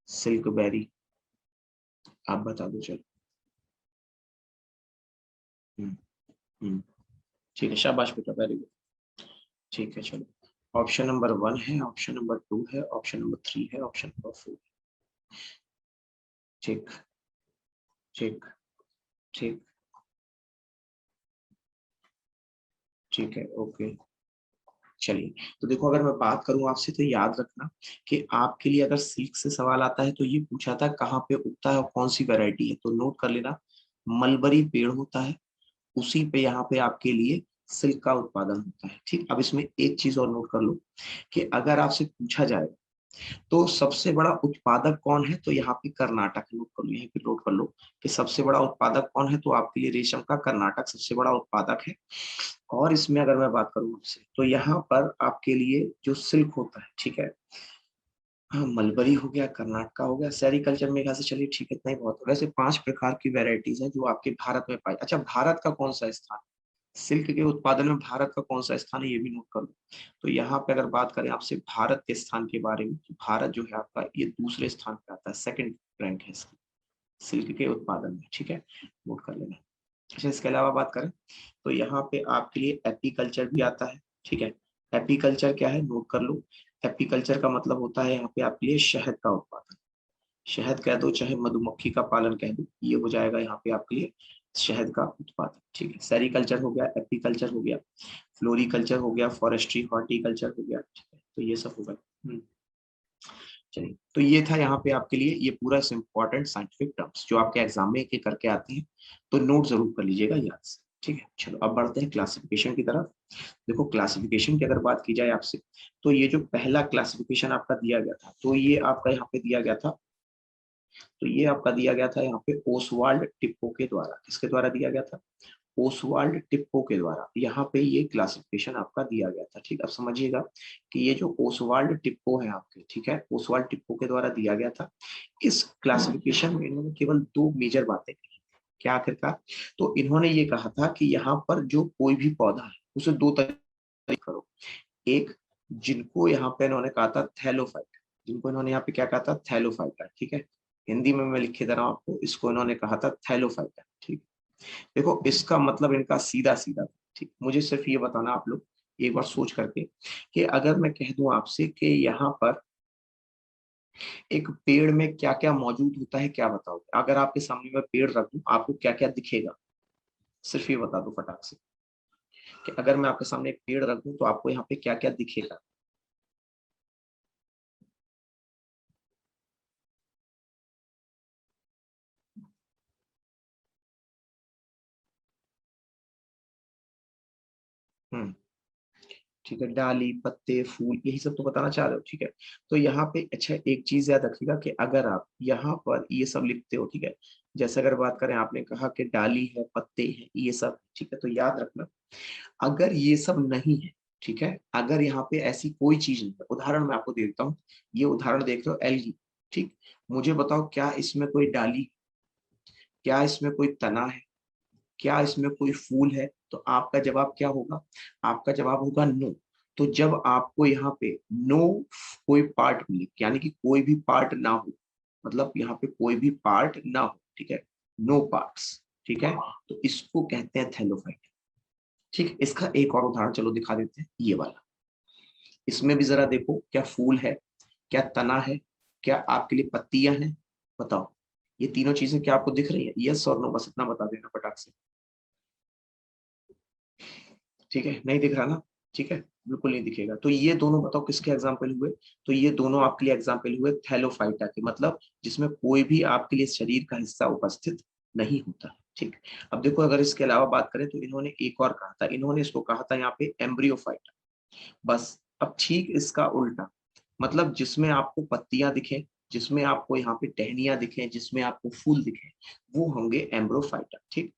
सिल्क बेरी। आप बता दो चलो। हम्म, हम्म, ठीक है, शाबाश बेटा, वेरी गुड। ठीक है चलो, ऑप्शन नंबर 1 है, ऑप्शन नंबर 2 है, ऑप्शन नंबर 3 है, ऑप्शन नंबर 4। ठीक, ठीक, ठीक, ठीक है, ओके। चलिए, तो देखो, अगर मैं बात करूं आपसे, तो याद रखना कि आपके लिए अगर सिल्क से सवाल आता है तो ये पूछा था कहाँ पे उगता है और कौन सी वैरायटी है, तो नोट कर लेना। मलबरी पेड़ होता है, उसी पे यहाँ पे आपके लिए सिल्क का उत्पादन होता है, ठीक। अब इसमें एक चीज और नोट कर लो कि अगर आपसे पूछा जाए तो सबसे बड़ा उत्पादक कौन है, तो यहाँ पे कर्नाटक। नोट कर लो, यहीं पे नोट कर लो कि सबसे बड़ा उत्पादक कौन है, तो आपके लिए रेशम का कर्नाटक सबसे बड़ा उत्पादक है। और इसमें अगर मैं बात करूं आपसे, तो यहाँ पर आपके लिए जो सिल्क होता है, ठीक है। हाँ, मलबरी हो गया, कर्नाटका हो गया, सेरिकल्चर में से, चलिए ठीक है, इतना ही बहुत है। वैसे 5 प्रकार की वेराइटीज हैं जो आपके भारत में पाई। अच्छा, भारत का कौन सा स्थान, सिल्क के उत्पादन में भारत का कौन सा स्थान है, ये भी नोट कर लो। तो यहाँ पे अगर बात करें आपसे भारत के स्थान के बारे में, तो भारत जो है आपका ये दूसरे स्थान पे आता है, सेकंड रैंक है इसकी सिल्क के उत्पादन में, ठीक है, नोट कर लेना। अच्छा, इसके अलावा बात करें, तो यहाँ पे आपके लिए एपीकल्चर भी आता है, ठीक है। एपीकल्चर क्या है, नोट कर लो। एपीकल्चर का मतलब होता है यहाँ पे आपके लिए शहद का उत्पादन। शहद कह दो चाहे मधुमक्खी का पालन कह दो, ये हो जाएगा यहाँ पे आपके लिए शहद का उत्पादन, ठीक है। सेरिकल्चर हो गया, एपीकल्चर हो गया, फ्लोरिकल्चर हो गया, फॉरेस्ट्री, हॉर्टिकल्चर हो गया, ठीक है, तो ये सब हो गया। चलिए, तो ये था यहाँ पे आपके लिए ये पूरा इंपॉर्टेंट साइंटिफिक टर्म्स जो आपके एग्जाम में के करके आते हैं, तो नोट जरूर कर लीजिएगा याद से, ठीक है। चलो, अब बढ़ते हैं क्लासिफिकेशन की तरफ। देखो, क्लासिफिकेशन की अगर बात की जाए आपसे, तो ये जो पहला क्लासिफिकेशन आपका दिया गया था, तो ये आपका यहाँ पे दिया गया था, तो ये आपका दिया गया था यहाँ पे ओसवाल्ड टिप्पो के द्वारा। किसके द्वारा दिया गया था? ओसवाल्ड टिप्पो के द्वारा यहाँ पे ये क्लासिफिकेशन आपका दिया गया था, ठीक। अब समझिएगा कि ये जो ओसवाल्ड टिप्पो है आपके, ठीक है, ओसवाल्ड टिप्पो के द्वारा दिया गया था। इस क्लासिफिकेशन में इन्होंने केवल 2 मेजर बातें की। क्या आखिरकार? तो इन्होंने ये कहा था कि यहाँ पर जो कोई भी पौधा है उसे 2 तरीके करो। एक, जिनको यहाँ पे इन्होंने कहा था थैलोफाइट, जिनको इन्होंने यहाँ पे क्या कहा था? थैलोफाइटा, ठीक है। हिंदी में मैं लिख के दे रहा हूँ आपको, इसको इन्होंने कहा था थैलोफाइटा, ठीक। देखो, इसका मतलब इनका सीधा सीधा, ठीक। मुझे सिर्फ ये बताना आप लोग एक बार सोच करके, कि अगर मैं कह दूं आपसे कि यहाँ पर एक पेड़ में क्या क्या मौजूद होता है क्या बताओगे? अगर आपके सामने मैं पेड़ रख दूं आपको क्या क्या दिखेगा? सिर्फ ये बता दो फटाक से कि अगर मैं आपके सामने एक पेड़ रख दूं तो आपको यहाँ पे क्या क्या दिखेगा? हम्म, ठीक है, डाली, पत्ते, फूल, यही सब तो बताना चाह रहे हो, ठीक है। तो यहाँ पे अच्छा एक चीज याद रखिएगा कि अगर आप यहाँ पर ये सब लिखते हो, ठीक है, जैसे अगर बात करें, आपने कहा कि डाली है, पत्ते हैं, ये सब, ठीक है, तो याद रखना अगर ये सब नहीं है, ठीक है, अगर यहाँ पे ऐसी कोई चीज नहीं है, उदाहरण मैं आपको दे देता हूँ। ये उदाहरण देख रहे हो, एलगी, ठीक, मुझे बताओ क्या इसमें कोई डाली, क्या इसमें कोई तना है, क्या इसमें कोई फूल है? तो आपका जवाब क्या होगा? आपका जवाब होगा नो। तो जब आपको यहाँ पे नो कोई पार्ट मिले, यानी कि कोई भी पार्ट ना हो, मतलब यहाँ पे कोई भी पार्ट ना हो, ठीक है, नो पार्ट्स, ठीक है, तो इसको कहते हैं थैलोफाइट। ठीक, इसका एक और उदाहरण चलो दिखा देते हैं, ये वाला। इसमें भी जरा देखो, क्या फूल है, क्या तना है, क्या आपके लिए पत्तियां हैं? बताओ, ये तीनों चीजें क्या आपको दिख रही है? यस और नो, बस इतना बता देना फटाक से। ठीक है, नहीं दिख रहा ना? ठीक है, बिल्कुल नहीं दिखेगा। तो ये दोनों बताओ किसके एग्जाम्पल हुए? तो ये दोनों आपके लिए एग्जाम्पल हुए थैलोफाइटा के, मतलब जिसमें कोई भी आपके लिए शरीर का हिस्सा उपस्थित नहीं होता। ठीक, अब देखो अगर इसके अलावा बात करें तो इन्होंने एक और कहा था, इन्होंने इसको कहा था यहाँ पे एम्ब्रियोफाइटा। बस अब ठीक इसका उल्टा, मतलब जिसमें आपको पत्तियां दिखे, जिसमें आपको यहाँ पे टहनियां दिखे, जिसमें आपको फूल दिखे, वो होंगे एम्ब्रोफाइटा। ठीक,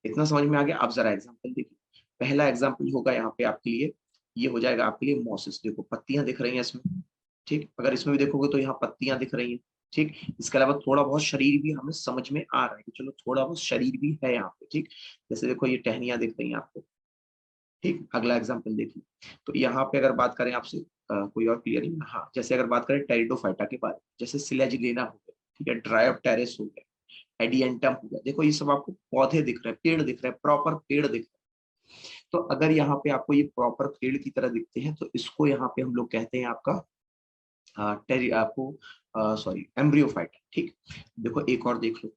इतना समझ में आ गया? आप जरा एग्जाम्पल देखिए। पहला एग्जाम्पल होगा यहाँ पे आपके लिए, ये हो जाएगा आपके लिए मॉसिस। देखो पत्तियां दिख रही हैं इसमें, ठीक, अगर इसमें भी देखोगे तो यहाँ पत्तियां दिख रही हैं। ठीक, इसके अलावा थोड़ा बहुत शरीर भी हमें समझ में आ रहा है कि चलो थोड़ा बहुत शरीर भी है यहाँ पे। ठीक, जैसे देखो ये टहनियां दिख रही हैं आपको। ठीक, अगला एग्जाम्पल देखिए। तो यहाँ पे अगर बात करें आपसे, कोई और क्लियर नहीं, हाँ, जैसे अगर बात करें टेरिडोफाइटा के बारे में, जैसे सिलेजिलेना हो गया, ठीक है, ड्रायोप्टेरिस हो गया, एडियंटम हो गया, देखो ये सब आपको पौधे दिख रहे हैं, पेड़ दिख रहे हैं, प्रॉपर पेड़ दिख रहे हैं। तो अगर यहाँ पे आपको ये प्रॉपर पेड़ की तरह दिखते हैं तो इसको यहाँ पे हम लोग कहते हैं आपका टेरी, आपको सॉरी, एम्ब्रियोफाइटा। ठीक, देखो एक और देख लो,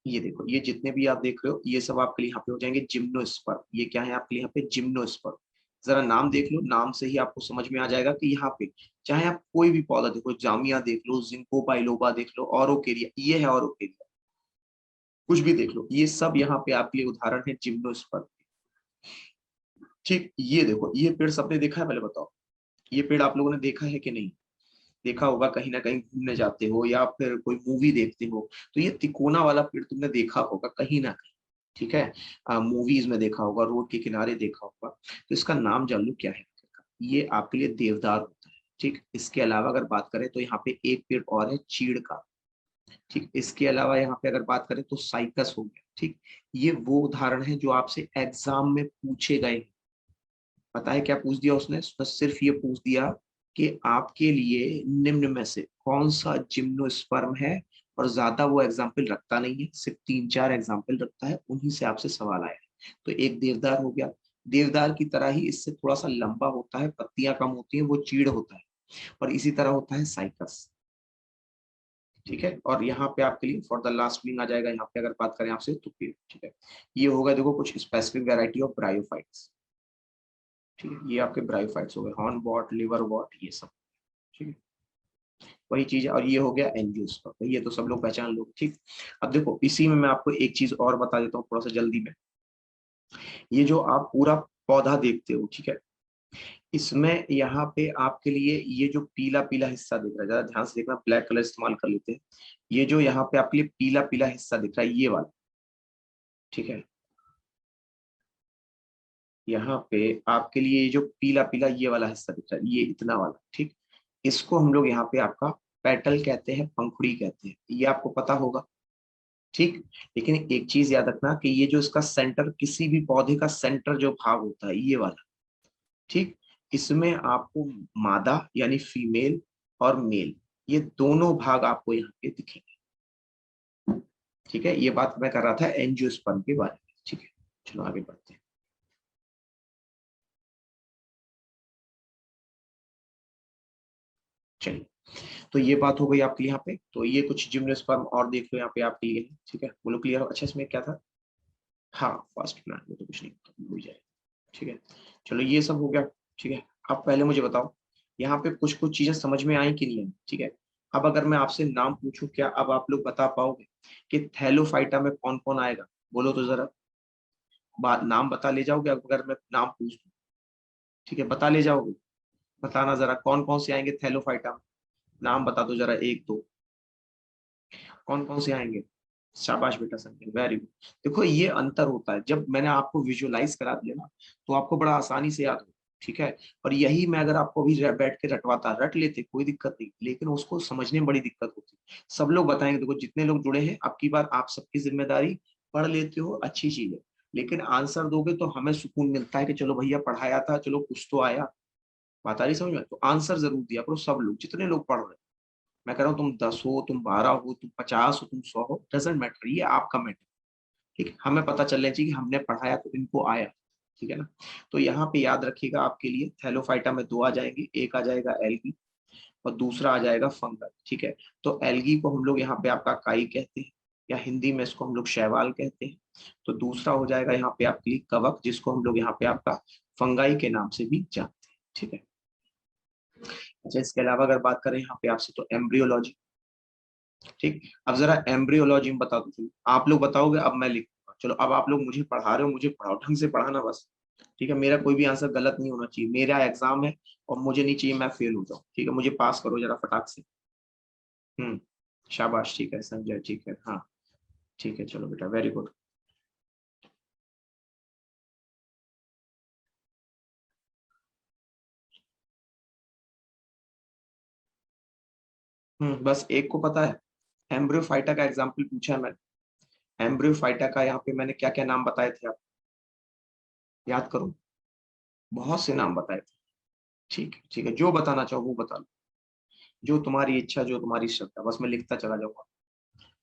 ये देखो, ये जितने भी आप देख रहे हो ये सब आपके लिए यहाँ पे हो जाएंगे जिम्नोस्पर्म। ये क्या है आपके लिए यहाँ पे? जिम्नोस्पर्म। जरा नाम देख लो, नाम से ही आपको समझ में आ जाएगा कि यहाँ पे चाहे आप कोई भी पौधा देखो, जामिया देख लो, जिंको बाइलोबा देख लो, औरोकेरिया, ये है औरोकेरिया, कुछ भी देख लो, ये सब यहाँ पे आपके लिए उदाहरण है जिम्नोस्पर्म। ठीक, ये देखो, ये पेड़ सबने देखा है? पहले बताओ, ये पेड़ आप लोगों ने देखा है कि नहीं? देखा होगा, कहीं ना कहीं घूमने जाते हो या फिर कोई मूवी देखते हो तो ये तिकोना वाला पेड़ तुमने देखा होगा कहीं ना कहीं। ठीक है, मूवीज में देखा होगा, रोड के किनारे देखा होगा। तो इसका नाम जान लो क्या है। ये आपके लिए देवदार होता है। ठीक, इसके अलावा अगर बात करें तो यहाँ पे एक पेड़ और है चीड़ का। ठीक, इसके अलावा यहाँ पे अगर बात करें तो साइकस हो गया। ठीक, ये वो उदाहरण है जो आपसे एग्जाम में पूछे गए। पता है क्या पूछ दिया उसने? उसने सिर्फ ये पूछ दिया कि आपके लिए निम्न में से कौन सा जिम्नोस्पर्म है, और ज्यादा वो एग्जाम्पल रखता नहीं है, सिर्फ 3-4 एग्जाम्पल रखता है, उन्हीं से आपसे सवाल आया है। तो एक देवदार हो गया, देवदार की तरह ही इससे थोड़ा सा लंबा होता है, पत्तियां कम होती हैं, वो चीड़ होता है, और इसी तरह होता है साइकस। ठीक है, और यहाँ पे आपके लिए फॉर द लास्ट मीनिंग आ जाएगा, यहाँ पे अगर बात करें आपसे तो पेड़। ठीक है, ये होगा देखो कुछ स्पेसिफिक वैरायटी ऑफ ब्रायोफाइट्स। ठीक है, ये आपके ब्रायोफाइट्स हो गए, हॉर्न बॉट, लिवर बॉट, ये सब। ठीक है, वही चीज है। और ये हो गया एंजियोस्पर्म, तो ये तो सब लोग पहचान लो। ठीक, अब देखो इसी में मैं आपको एक चीज और बता देता हूँ थोड़ा सा जल्दी में। ये जो आप पूरा पौधा देखते हो, ठीक है, इसमें यहाँ पे आपके लिए ये जो पीला पीला हिस्सा दिख रहा है, जरा ध्यान से देखना, ब्लैक कलर इस्तेमाल कर लेते हैं। ये जो यहाँ पे आपके लिए पीला पीला हिस्सा दिख रहा है, ये वाला, ठीक है, यहाँ पे आपके लिए ये जो पीला पीला ये वाला हिस्सा दिख रहा है, ये इतना वाला, ठीक, इसको हम लोग यहाँ पे आपका पेटल कहते हैं, पंखुड़ी कहते हैं, ये आपको पता होगा। ठीक, लेकिन एक चीज याद रखना कि ये जो इसका सेंटर, किसी भी पौधे का सेंटर जो भाग होता है, ये वाला, ठीक, इसमें आपको मादा यानी फीमेल और मेल, ये दोनों भाग आपको यहाँ पे दिखेंगे। ठीक है, ये बात मैं कर रहा था एंजियोस्पर्म के बारे में। ठीक है, चलो आगे बढ़ते हैं। चलिए, तो ये बात हो गई आपके लिए यहाँ पे। तो ये कुछ जिम्नोस्पर्म और देख लो यहाँ पे आपके लिए, ठीक है, बोलो क्लियर हो। अच्छा इसमें क्या था, हाँ फर्स्ट प्लान में तो कुछ नहीं भूल जाए, ठीक है। चलो ये सब हो गया, ठीक है। अब पहले मुझे बताओ यहाँ पे कुछ कुछ चीजें समझ में आई कि नहीं आई, ठीक है। अब अगर मैं आपसे नाम पूछूं, क्या अब आप लोग बता पाओगे कि थैलोफाइटा में कौन कौन आएगा, बोलो तो जरा। बात नाम बता ले जाओगे अगर मैं नाम पूछ दूं, ठीक है, बता ले जाओगे। बताना जरा कौन कौन से आएंगे थैलोफाइटा में, नाम बता दो जरा एक दो, कौन कौन से आएंगे। शाबाश बेटा संजय, वेरी गुड। देखो ये अंतर होता है, जब मैंने आपको विजुअलाइज करा दिया ना तो आपको बड़ा आसानी से याद हो, ठीक है। और यही मैं अगर आपको अभी बैठ के रटवाता, रट लेते कोई दिक्कत नहीं, लेकिन उसको समझने में बड़ी दिक्कत होती। सब लोग बताएंगे, देखो जितने लोग जुड़े हैं अब की बार आप सबकी जिम्मेदारी, पढ़ लेते हो अच्छी चीज है, लेकिन आंसर दोगे तो हमें सुकून मिलता है कि चलो भैया पढ़ाया था, चलो कुछ तो आया। बात आ रही समझ में, तो आंसर जरूर दिया करो सब लोग, जितने लोग पढ़ रहे हैं। मैं कह रहा हूँ तुम 10 हो, तुम 12 हो, तुम 50 हो, तुम 100 हो, डजेंट मैटर, ये आपका मैटर, ठीक है। हमें पता चलना चाहिए कि हमने पढ़ाया तो इनको आया, ठीक है ना। तो यहाँ पे याद रखिएगा आपके लिए थैलोफाइटा में दो आ जाएंगे, एक आ जाएगा एल्गी और दूसरा आ जाएगा फंगल, ठीक है। तो एल्गी को हम लोग यहाँ पे आपका काई कहते हैं, या हिंदी में इसको हम लोग शैवाल कहते हैं। तो दूसरा हो जाएगा यहाँ पे आपके लिए कवक, जिसको हम लोग यहाँ पे आपका फंगाई के नाम से भी जानते हैं, ठीक है। अच्छा इसके अलावा अगर बात करें यहाँ पे आपसे, तो एम्ब्रियोलॉजी, ठीक। अब जरा एम्ब्रियोलॉजी में बता दो, चलो आप लोग बताओगे अब मैं लिखूंगा, चलो अब आप लोग मुझे पढ़ा रहे हो, मुझे पढ़ाओ, ढंग से पढ़ाना बस, ठीक है। मेरा कोई भी आंसर गलत नहीं होना चाहिए, मेरा एग्जाम है और मुझे नहीं चाहिए मैं फेल हो जाऊं, ठीक है। मुझे पास करो जरा फटाक से। हम्म, शाबाश, ठीक है संजय, ठीक है, हाँ ठीक है, चलो बेटा वेरी गुड। बस एक को पता है, एम्ब्रियोफाइटा का एग्जाम्पल पूछा है मैंने, एम्ब्रियोफाइटा का यहाँ पे मैंने क्या क्या नाम बताए थे, आप याद करो, बहुत से नाम बताए थे, ठीक है ठीक है, जो बताना चाहो वो बता लो, जो तुम्हारी इच्छा, जो तुम्हारी श्रद्धा, बस मैं लिखता चला जाऊंगा,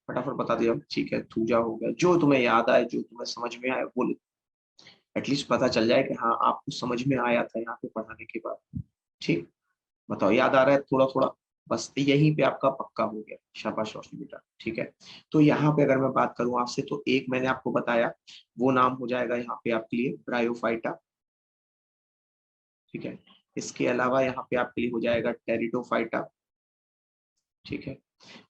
फटाफट बता दिया, ठीक है। थूजा हो गया, जो तुम्हें याद आए, जो तुम्हें समझ में आए वो लिखो, एटलीस्ट पता चल जाए कि हाँ आपको समझ में आया था यहाँ पे पढ़ाने के बाद, ठीक। बताओ याद आ रहा है थोड़ा थोड़ा, बस यहीं पे आपका पक्का हो गया, शाबाश रोशनी बेटा, ठीक है। तो यहाँ पे अगर मैं बात करूं आपसे, तो एक मैंने आपको बताया, वो नाम हो जाएगा यहाँ पे आपके लिए ब्रायोफाइटा, ठीक है। इसके अलावा यहाँ पे आपके लिए हो जाएगा टेरिडोफाइटा, ठीक है।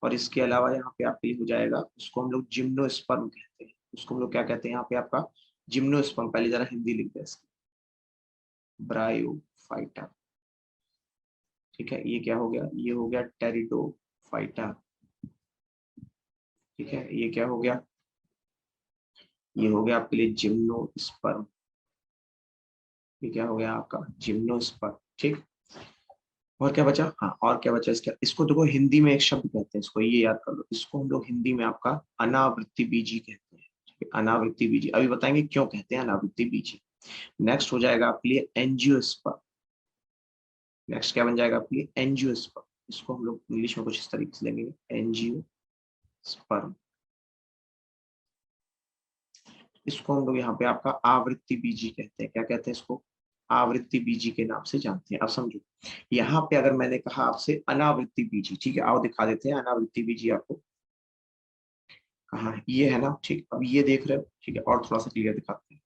और इसके अलावा यहाँ पे आपके लिए हो जाएगा, उसको हम लोग जिम्नोस्पर्म कहते हैं, उसको हम लोग क्या कहते हैं यहाँ पे आपका जिम्नोस्पर्म, पहले जरा हिंदी लिख दे इसकी, ब्रायोफाइटा, ठीक है। ये क्या हो गया, ये हो गया टेरिडोफाइटा, ठीक है। ये क्या हो गया, ये हो गया आपके लिए जिम्नोस्पर्म, ये क्या हो गया आपका जिम्नोस्पर्म, ठीक। और क्या बचा, हाँ और क्या बचा इसका, इसको देखो हिंदी में एक शब्द कहते हैं, इसको ये याद कर लो, इसको हम लोग हिंदी में आपका अनावृत्ति बीजी कहते हैं, ठीक है? अनावृत्ति बीजी, अभी बताएंगे क्यों कहते हैं अनावृत्ति बीजी। नेक्स्ट हो जाएगा आपके लिए एंजियोस्पर्म, नेक्स्ट क्या बन जाएगा आपके लिए एंजियोस्पर्म, इसको हम लोग इंग्लिश में कुछ इस तरीके से लेंगे, एंजियोस्पर्म। इसको हम लोग यहाँ पे आपका आवृत्ति बीजी कहते हैं, क्या कहते हैं इसको, आवृत्ति बीजी के नाम से जानते हैं। अब समझो यहाँ पे अगर मैंने कहा आपसे अनावृत्ति बीजी, ठीक है, आओ दिखा देते हैं अनावृत्ति बीजी आपको, कहाँ है, ये है ना, ठीक। अब ये देख रहे हो, ठीक है, और थोड़ा सा क्लियर दिखाते हैं,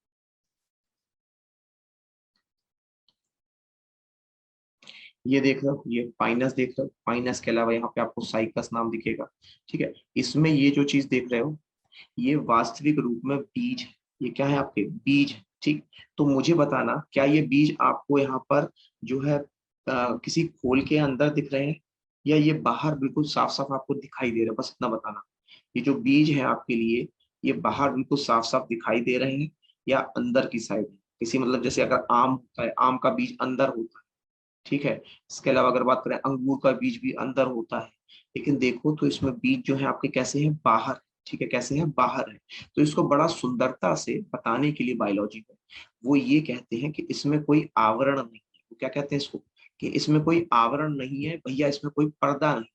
ये देख रहे हो, ये पाइनस देख रहे हो, पाइनस के अलावा यहाँ पे आपको साइकस नाम दिखेगा, ठीक है। इसमें ये जो चीज देख रहे हो, ये वास्तविक रूप में बीज है, ये क्या है आपके बीज है, ठीक। तो मुझे बताना क्या ये बीज आपको यहाँ पर जो है किसी खोल के अंदर दिख रहे हैं, या ये बाहर बिल्कुल साफ साफ आपको दिखाई दे रहे हैं, बस इतना बताना। ये जो बीज है आपके लिए, ये बाहर बिल्कुल साफ साफ दिखाई दे रहे हैं, या अंदर की साइड है, किसी मतलब जैसे अगर आम होता है, आम का बीज अंदर होता है, ठीक है। इसके अलावा अगर बात करें अंगूर का बीज भी अंदर होता है, लेकिन देखो तो इसमें बीज जो है आपके कैसे हैं, बाहर, ठीक है, कैसे हैं, बाहर है। तो इसको बड़ा सुंदरता से बताने के लिए बायोलॉजी में वो ये कहते हैं कि इसमें कोई आवरण नहीं है, वो क्या कहते हैं इसको, कि इसमें कोई आवरण नहीं है भैया, इसमें कोई पर्दा नहीं,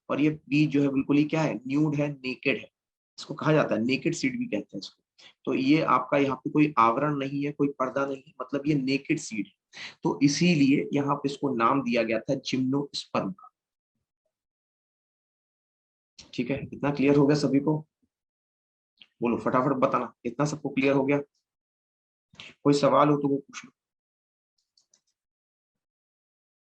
और ये बीज जो है बिल्कुल ही क्या है, न्यूड है, नेकेड है, इसको कहा जाता है नेकेड सीड भी कहते हैं इसको। तो ये आपका यहाँ पे कोई आवरण नहीं है, कोई पर्दा नहीं है, मतलब ये नेकेड सीड है। तो इसीलिए यहाँ पे इसको नाम दिया गया था जिम्नोस्पर्म का, ठीक है, इतना क्लियर हो गया सभी को? बोलो फटाफट बताना, इतना सबको क्लियर हो गया? कोई सवाल हो तो वो पूछ लो।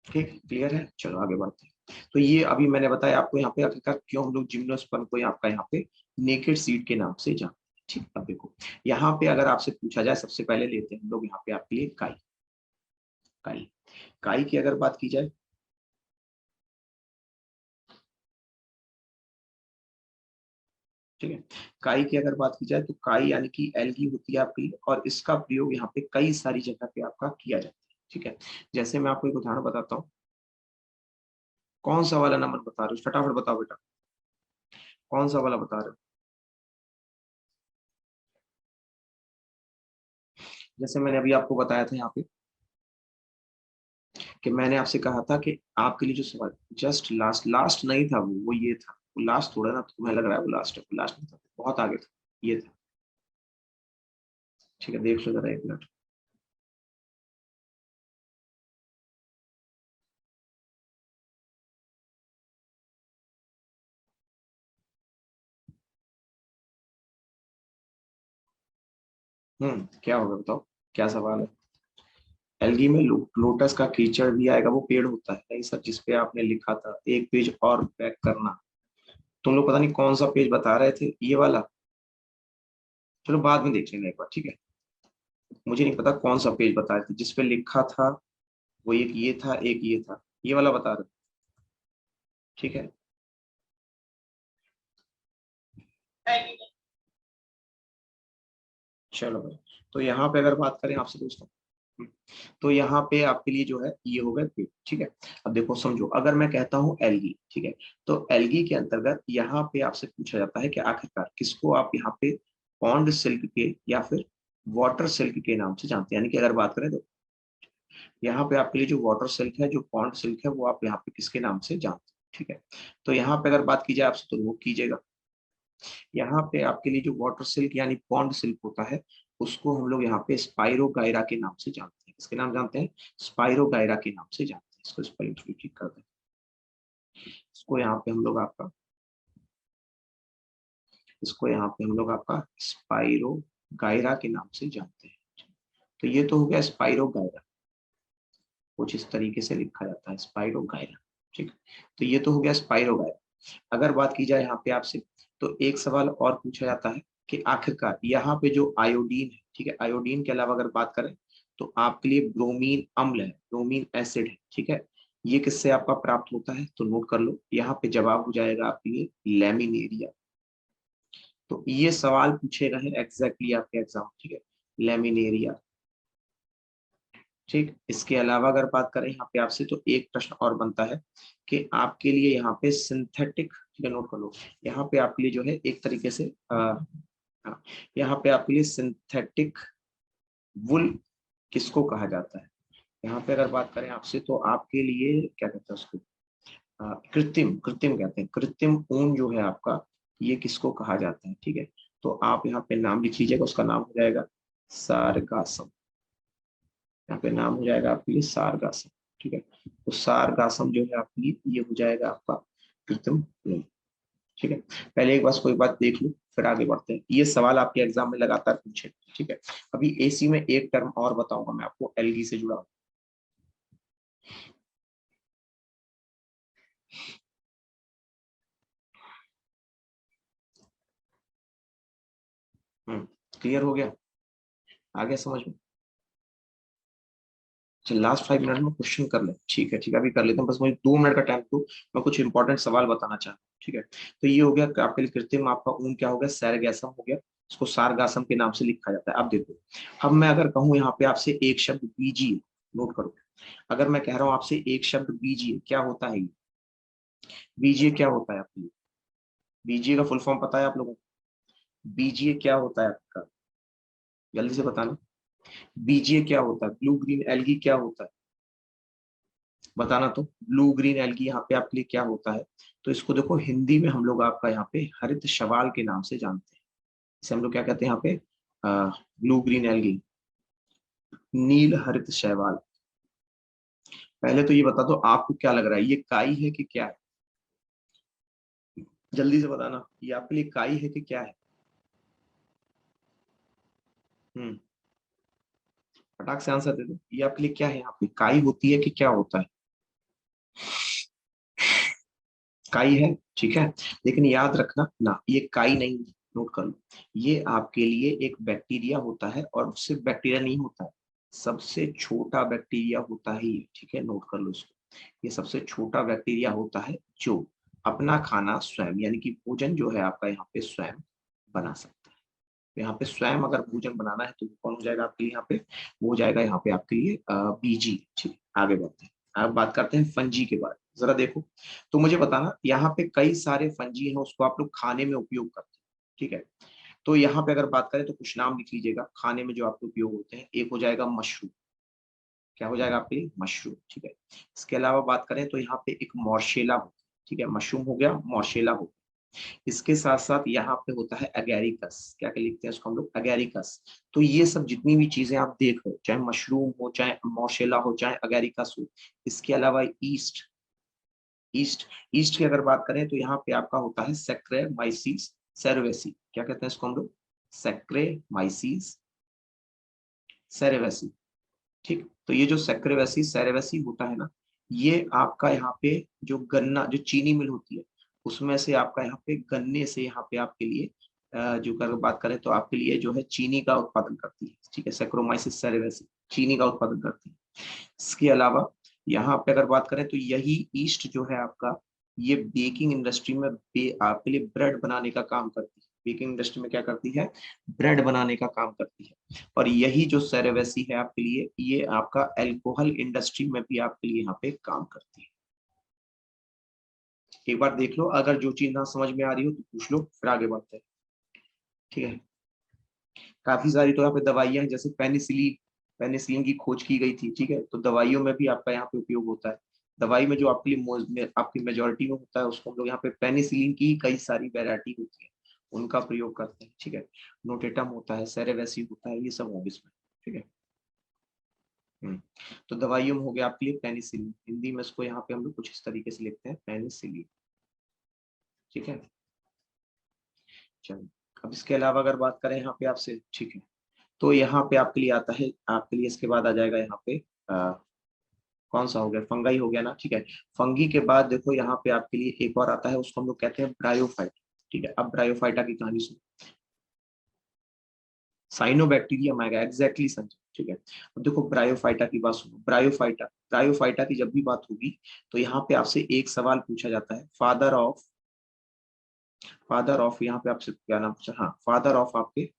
ठीक, क्लियर है, चलो आगे बढ़ते हैं। तो ये अभी मैंने बताया आपको यहाँ पे आखिरकार क्यों हम लोग जिम्नोस्पर्म को आपका यहाँ पे नेकेड सीड के नाम से जानते हैं। ठीक, अब देखो यहाँ पे अगर आपसे पूछा जाए, सबसे पहले लेते हैं हम लोग यहाँ पे आपके लिए काई। काई, काई की अगर बात की जाए, ठीक है, काई की अगर बात की जाए तो काई यानी कि एल्गी होती है आपकी, और इसका प्रयोग यहाँ पे कई सारी जगह पे आपका किया जाता है। ठीक है, जैसे मैं आपको एक उदाहरण बताता हूँ। कौन सा वाला नंबर बता रहे हो, फटाफट बताओ बेटा, कौन सा वाला बता रहे हो? जैसे मैंने अभी आपको बताया था यहाँ पे कि मैंने आपसे कहा था कि आपके लिए जो सवाल जस्ट लास्ट, लास्ट नहीं था वो ये था, वो लास्ट थोड़ा ना, तुम्हें लग रहा है वो लास्ट है, वो लास्ट नहीं था, बहुत आगे था, ये था। ठीक है, देख लो जरा एक मिनट। क्या होगा बताओ, क्या सवाल है? एल्गी में लोटस का कीचड़ भी आएगा, वो पेड़ होता है नहीं सर, जिसपे आपने लिखा था एक पेज और बैक करना। तुम लोग पता नहीं कौन सा पेज बता रहे थे, ये वाला? चलो बाद में देख लेना एक बार, ठीक है। मुझे नहीं पता कौन सा पेज बता रहे थे जिसपे लिखा था, वो एक ये था, एक ये था, ये वाला बता रहे थे। ठीक है, चलो भाई। तो यहाँ पे अगर बात करें आपसे दोस्तों, तो यहाँ पे आपके लिए जो है ये हो गया पेड़। ठीक है, अब देखो समझो, अगर मैं कहता हूँ एल्गी, ठीक है, तो एल्गी के अंतर्गत यहाँ पे आपसे पूछा जाता है कि आखिरकार किसको आप यहाँ पे पॉन्ड सिल्क के या फिर वाटर सिल्क के नाम से जानते हैं। यानी कि अगर बात करें तो यहाँ पे आपके लिए जो वाटर सिल्क है, जो पॉन्ड सिल्क है, वो आप यहाँ पे किसके नाम से जानते हैं। ठीक है, तो यहाँ पे अगर बात की जाए आपसे तो नोट कीजिएगा, यहाँ पे आपके लिए जो वाटर सिल्क यानी पॉन्ड सिल्क होता है, उसको हम लोग यहाँ पे स्पाइरो गायरा के नाम से जानते हैं। किसके नाम जानते हैं? स्पाइरो गायरा के नाम से जानते हैं। इसको स्पेलिंग थोड़ी ठीक कर दें, इसको यहाँ पे हम लोग आपका, इसको यहाँ पे हम लोग आपका स्पाइरो गायरा के नाम से जानते हैं। तो ये तो हो गया स्पाइरो गायरा, कुछ इस तरीके से लिखा जाता है स्पाइरो गायरा। ठीक, तो ये तो हो गया स्पाइरो गायरा। अगर बात की जाए यहाँ पे आपसे, तो एक सवाल और पूछा जाता है कि आखिरकार यहाँ पे जो आयोडीन है, ठीक है, आयोडीन के अलावा अगर बात करें तो आपके लिए ब्रोमीन अम्ल है, ब्रोमीन एसिड है। ठीक है, ये किससे आपका प्राप्त होता है? तो नोट कर लो, यहाँ पे जवाब हो जाएगा आपके लिए लेमिनेरिया। तो ये सवाल पूछे गए एग्जैक्टली आपके एग्जाम, ठीक है, लेमिनेरिया। ठीक, इसके अलावा अगर बात करें यहाँ पे आपसे, तो एक प्रश्न और बनता है कि आपके लिए यहाँ पे सिंथेटिक, ठीक है, नोट कर लो, यहाँ पे आपके लिए जो है एक तरीके से हाँ, यहाँ पे आपके लिए सिंथेटिक वुल किसको कहा जाता है? यहाँ पे अगर बात करें आपसे तो आपके लिए क्या कहते हैं उसको, कृत्रिम, कृत्रिम कहते हैं, कृत्रिम ऊन जो है आपका, ये किसको कहा जाता है? ठीक है, तो आप यहाँ पे नाम लिख लीजिएगा, उसका नाम हो जाएगा सारगासम। यहाँ पे नाम हो जाएगा आपके लिए सारगासम। ठीक है, तो सारगासम जो है आपके लिए ये हो जाएगा आपका कृत्रिम ऊन। ठीक है, पहले एक बार कोई बात देख लो, फिर आगे बढ़ते हैं। ये सवाल आपके एग्जाम में लगातार पूछे। ठीक है, अभी एसी में एक टर्म और बताऊंगा मैं आपको एलगी से जुड़ा। क्लियर हो गया? आ गया समझ में? चल लास्ट 5 मिनट में क्वेश्चन कर ले, ठीक है, ठीक है, अभी कर लेते हैं, बस मुझे 2 मिनट का टाइम दो, मैं कुछ इंपॉर्टेंट सवाल बताना चाहता हूँ। ठीक है, तो ये हो गया कि आपके लिए कृत्रिम आपका ऊन क्या हो गया, सैरगैसम हो गया, इसको सारगासम के नाम से लिखा जाता है। अब देखो, अब मैं अगर कहूँ यहाँ पे आपसे एक शब्द बीजीय, नोट करो, अगर मैं कह रहा हूँ आपसे एक शब्द बीजीय, क्या होता है ये? बीजीय क्या होता है आपके लिए? बीजीय का फुल फॉर्म पता है आप लोगों को? बीजीय क्या होता है आपका, जल्दी से बताना। बीजीय क्या होता है? ब्लू ग्रीन एल्गी क्या होता है? बताना तो, ब्लू ग्रीन एल्गी यहाँ पे आपके लिए क्या होता है? तो इसको देखो, हिंदी में हम लोग आपका यहाँ पे हरित शैवाल के नाम से जानते हैं। इसे हम लोग क्या कहते हैं यहाँ पे? ब्लू ग्रीन एल्गी, नील हरित शैवाल। पहले तो ये बता दो आपको क्या लग रहा है, ये काई है कि क्या है? जल्दी से बताना, ये आपके लिए काई है कि क्या है? फटाक से आंसर दे दो, ये आपके लिए क्या है? यहाँ पे काई होती है कि क्या होता है? काई है, ठीक है। लेकिन याद रखना ना, ये काई नहीं है, नोट कर लो। ये आपके लिए एक बैक्टीरिया होता है, और सिर्फ बैक्टीरिया नहीं होता है, सबसे छोटा बैक्टीरिया होता है ये, ठीक है, नोट कर लो इसको। ये सबसे छोटा बैक्टीरिया होता है जो अपना खाना स्वयं, यानी कि भोजन जो है आपका यहाँ पे स्वयं बना सकता है। तो यहाँ पे स्वयं अगर भोजन बनाना है तो वो कौन हो जाएगा आपके लिए? यहाँ पे वो हो जाएगा यहाँ पे आपके लिए बीजी। ठीक, आगे बढ़ते हैं। अब बात करते हैं फंजी के बारे में, जरा देखो। तो मुझे बताना, यहाँ पे कई सारे फंजी हैं, उसको आप लोग खाने में उपयोग करते हैं, ठीक है। तो यहाँ पे अगर बात करें तो कुछ नाम लिख लीजिएगा खाने में जो आपके उपयोग होते हैं। एक हो जाएगा मशरूम, क्या हो जाएगा आपके लिए? मशरूम, ठीक है। इसके अलावा बात करें तो यहाँ पे एक मॉर्शेला होता है, ठीक है, मशरूम हो गया, मॉर्शेला हो गया। इसके साथ साथ यहाँ पे होता है एगेरिकस, क्या क्या लिखते हैं इसको हम लोग? एगेरिकस। तो ये सब जितनी भी चीजें आप देख रहे हो, चाहे मशरूम हो, चाहे मॉर्शेला हो, चाहे एगेरिकस हो, इसके अलावा ईस्ट, ईस्ट, ईस्ट की अगर बात करें तो यहाँ पे आपका होता है सैक्रेमाइसिस सेरेवेसी, क्या कहते हैं इसको हम लोग? सैक्रेमाइसिस सेरेवेसी, ठीक। तो ये जो सैक्रेवेसी सेरेवेसी होता है ना, ये आपका यहाँ पे जो गन्ना, जो चीनी मिल होती है, उसमें से आपका यहाँ पे गन्ने से यहाँ पे आपके लिए जो अगर बात करें तो आपके लिए जो है चीनी का उत्पादन करती है, ठीक है। सैक्रोमाइसिस सेरेवेसी चीनी का उत्पादन करती है। इसके अलावा यहाँ पे अगर बात करें तो यही ईस्ट जो है आपका, ये बेकिंग इंडस्ट्री में आपके लिए ब्रेड बनाने का काम करती है। बेकिंग इंडस्ट्री में क्या करती है? ब्रेड बनाने का काम करती है। और यही जो सेरेवेसी है आपके लिए, ये आपका अल्कोहल इंडस्ट्री में भी आपके लिए यहाँ पे काम करती है। एक बार देख लो, अगर जो चीज ना समझ में आ रही हो तो पूछ लो, फिर आगे बढ़ते हैं, ठीक है। काफी सारी तो यहाँ पे दवाइयां हैं, जैसे पेनिसिलिन, पेनिसिलिन की खोज की गई थी, ठीक है। तो दवाइयों में भी आपका यहाँ पे उपयोग होता है। दवाई में जो आपके लिए आपकी मेजोरिटी में होता है, उसको हम लोग यहाँ पे पेनिसिलिन की कई सारी वेरायटी होती है, उनका प्रयोग करते हैं, ठीक है। नोटेटम होता है, सेरेवेसी होता है, ये सब होंगे इसमें, ठीक है। हम्म। तो दवाइयों में हो गया आपके लिए पेनिसिलिन, हिंदी में इसको यहाँ पे हम लोग कुछ इस तरीके से लिखते हैं, पेनिसिलिन, ठीक है। चलो, अब इसके अलावा अगर बात करें यहाँ पे आपसे, ठीक है, तो यहाँ पे आपके लिए आता है, आपके लिए इसके बाद आ जाएगा यहाँ पे कौन सा हो गया? फंगाई हो गया ना, ठीक है। फंगी के बाद देखो यहाँ पे आपके लिए एक और आता है, उसको हम लोग कहते हैं ब्रायोफाइट, ठीक है। अब ब्रायोफाइटा की कहानी सुनो। साइनोबैक्टीरियम आएगा, एग्जैक्टली समझे, ठीक है। अब देखो ब्रायोफाइटा की बात सुनो। ब्रायोफाइटा, ब्रायोफाइटा की जब भी बात होगी तो यहाँ पे आपसे एक सवाल पूछा जाता है, फादर ऑफ, फादर ऑफ यहाँ पे आपसे क्या नाम पूछा? हाँ, फादर ऑफ आपके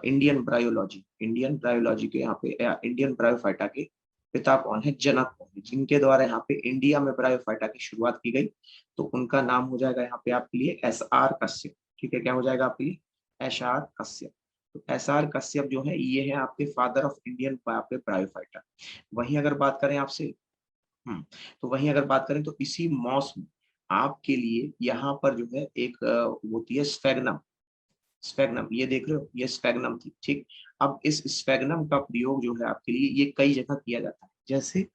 इंडियन ब्रायोलॉजी, इंडियन ब्रायोलॉजी के यहाँ पे इंडियन ब्रायोफाइटा के पिता कौन है, जनक कौन है, जिनके द्वारा यहाँ पे इंडिया में ब्रायोफाइटा की शुरुआत की गई? तो उनका नाम हो जाएगा यहाँ पे आपके लिए एस आर कश्यप, ठीक है। क्या हो जाएगा आपके लिए? S R Kashyap. तो एस आर कश्यप जो है, ये है आपके फादर ऑफ इंडियन पे ब्रायोफाइटा। वहीं अगर बात करें आपसे, हम्म, तो वहीं अगर बात करें तो इसी मॉस में आपके लिए यहाँ पर जो है एक होती है स्फेगनम, स्फेगनम, ये देख रहे हो, ये स्फेगनम थी, ठीक। अब इस स्फेगनम का प्रयोग जो है आपके लिए ये कई जगह किया जाता है। जैसे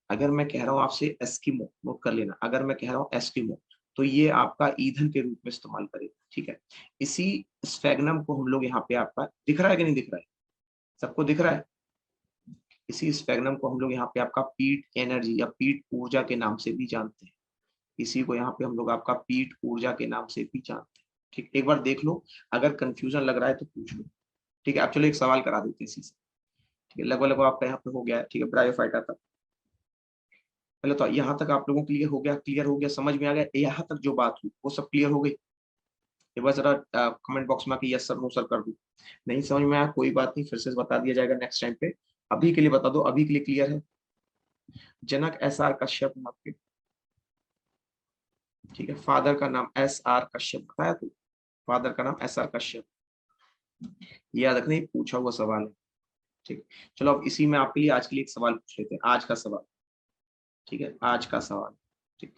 अगर मैं कह रहा हूँ आपसे एस्किमो, नोट कर लेना, अगर मैं कह रहा हूँ एस्किमो, तो ये आपका ईंधन के रूप में इस्तेमाल करेगा, ठीक है। इसी स्फेगनम को हम लोग यहाँ पे, आपका दिख रहा है कि नहीं दिख रहा है? सबको दिख रहा है? इसी स्फेगनम को हम लोग यहाँ पे आपका पीट एनर्जी या पीट ऊर्जा के नाम से भी जानते हैं। इसी को यहाँ पे हम लोग आपका पीट ऊर्जा के नाम से भी जानते हैं, ठीक। एक बार देख लो, अगर कंफ्यूजन लग रहा है तो पूछ लो, ठीक है। आप चलो एक सवाल करा देते हैं इसी से, ठीक है। लगभग लगभग आपका यहाँ पे हो गया है, ठीक है, ब्रायोफाइटा तक। पहले तो यहाँ तक आप लोगों के लिए हो गया, क्लियर हो गया, समझ में आ गया? यहाँ तक जो बात हुई वो सब क्लियर हो गई? एक बार जरा कमेंट बॉक्स में आके यस सर नो सर कर दो। नहीं समझ में आया कोई बात नहीं, फिर से बता दिया जाएगा नेक्स्ट टाइम पे। अभी के लिए बता दो, अभी के लिए क्लियर है? जनक एस आर कश्यप है आपके, ठीक है। फादर का नाम एस आर कश्यप बताया, तो फादर का नाम एस आर कश्यप, ये याद रखना, ये पूछा हुआ सवाल है, ठीक। चलो अब इसी में आपके लिए आज के लिए एक सवाल पूछ लेते हैं, आज का सवाल, ठीक है, आज का सवाल, ठीक।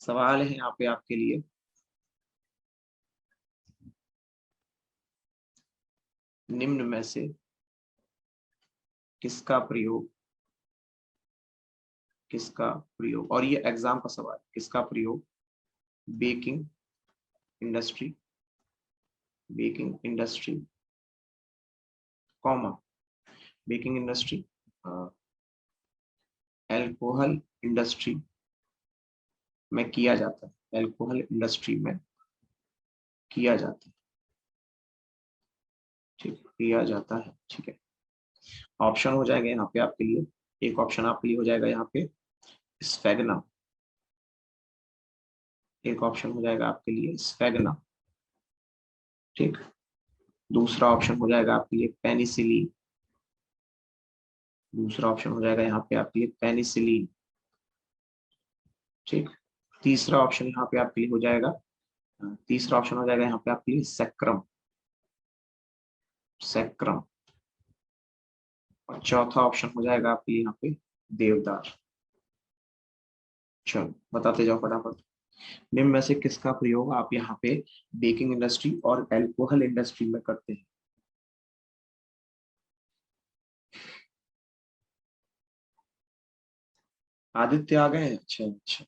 सवाल है यहाँ पे आपके लिए, निम्न में से किसका प्रयोग, किसका प्रयोग, और ये एग्जाम का सवाल, किसका प्रयोग baking industry, baking industry, comma baking industry, alcohol industry में किया जाता है, एल्कोहल इंडस्ट्री में किया जाता है, ठीक, किया जाता है, ठीक है। ऑप्शन हो जाएगा यहाँ पे आपके लिए, एक ऑप्शन आपके लिए हो जाएगा यहाँ पे स्फेगना, एक ऑप्शन हो जाएगा आपके लिए स्फेगना, ठीक। दूसरा ऑप्शन हो जाएगा आपके लिए पेनिसिलिन, दूसरा ऑप्शन हो जाएगा यहाँ पे आपके लिए पेनिसिलिन, ठीक। तीसरा ऑप्शन यहाँ पे आपके लिए हो जाएगा, तीसरा ऑप्शन हो जाएगा यहाँ पे आपके लिए सेक्रम, सेक्रम। और चौथा ऑप्शन हो जाएगा आपके लिए यहाँ पे देवदार। चलो बताते जाओ फटाफट। निम्न में से किसका प्रयोग आप यहाँ पे बेकिंग इंडस्ट्री और एल्कोहल इंडस्ट्री में करते हैं? आदित्य आ गए? अच्छा अच्छा,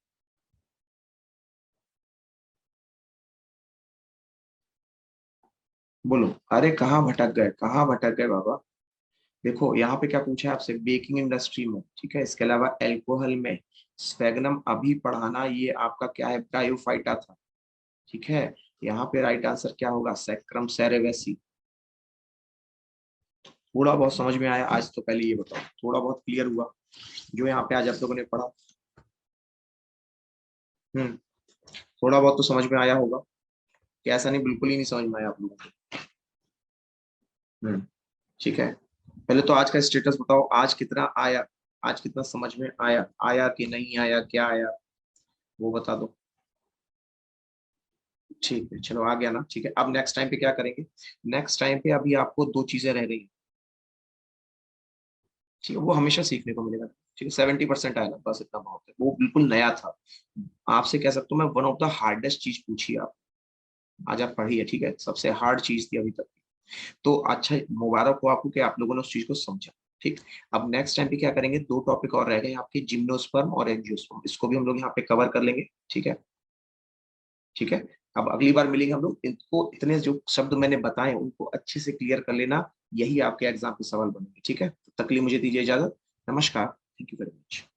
बोलो। अरे कहाँ भटक गए, कहाँ भटक गए बाबा। देखो यहाँ पे क्या पूछा है आपसे, बेकिंग इंडस्ट्री में, ठीक है। इसके अलावा एल्कोहल में स्फेगनम अभी पढ़ाना, ये आपका क्या है, ब्रायोफाइटा था, ठीक है। यहाँ पे राइट आंसर क्या होगा, सैक्रम सेरेवेसी। थोड़ा बहुत समझ में आया आज? तो पहले ये बताओ, थोड़ा बहुत क्लियर हुआ जो यहाँ पे आज आप लोगों ने पढ़ा? हम्म, थोड़ा बहुत तो समझ में आया होगा कि ऐसा नहीं बिल्कुल ही नहीं समझ में आया आप लोगों को? हम्म, ठीक है। पहले तो आज का स्टेटस बताओ, आज कितना आया, आज कितना समझ में आया, आया कि नहीं आया, क्या आया वो बता दो। ठीक है चलो आ गया ना, ठीक है। अब नेक्स्ट टाइम पे क्या करेंगे, नेक्स्ट टाइम पे अभी आपको दो चीजें रह गई हैं, ठीक है। वो हमेशा सीखने को मिलेगा, ठीक है। 70% आया ना, बस इतना बहुत है, वो बिल्कुल नया था। आपसे कह सकता हूँ मैं, वन ऑफ द हार्डेस्ट चीज पूछी आप, आज आप पढ़ी है, ठीक है। सबसे हार्ड चीज थी अभी तक। तो अच्छा, मुबारक हो आपको कि आप लोगों ने उस चीज को समझा, ठीक। अब नेक्स्ट टाइम पे क्या करेंगे, दो टॉपिक और रह गए आपके, जिम्नोस्पर्म और एंजियोस्पर्म, इसको भी हम लोग यहाँ पे कवर कर लेंगे, ठीक है, ठीक है। अब अगली बार मिलेंगे हम लोग, इनको इतने जो शब्द मैंने बताए उनको अच्छे से क्लियर कर लेना, यही आपके एग्जाम के सवाल बनेंगे, ठीक है। तब तक के लिए मुझे दीजिए इजाजत, नमस्कार, थैंक यू वेरी मच।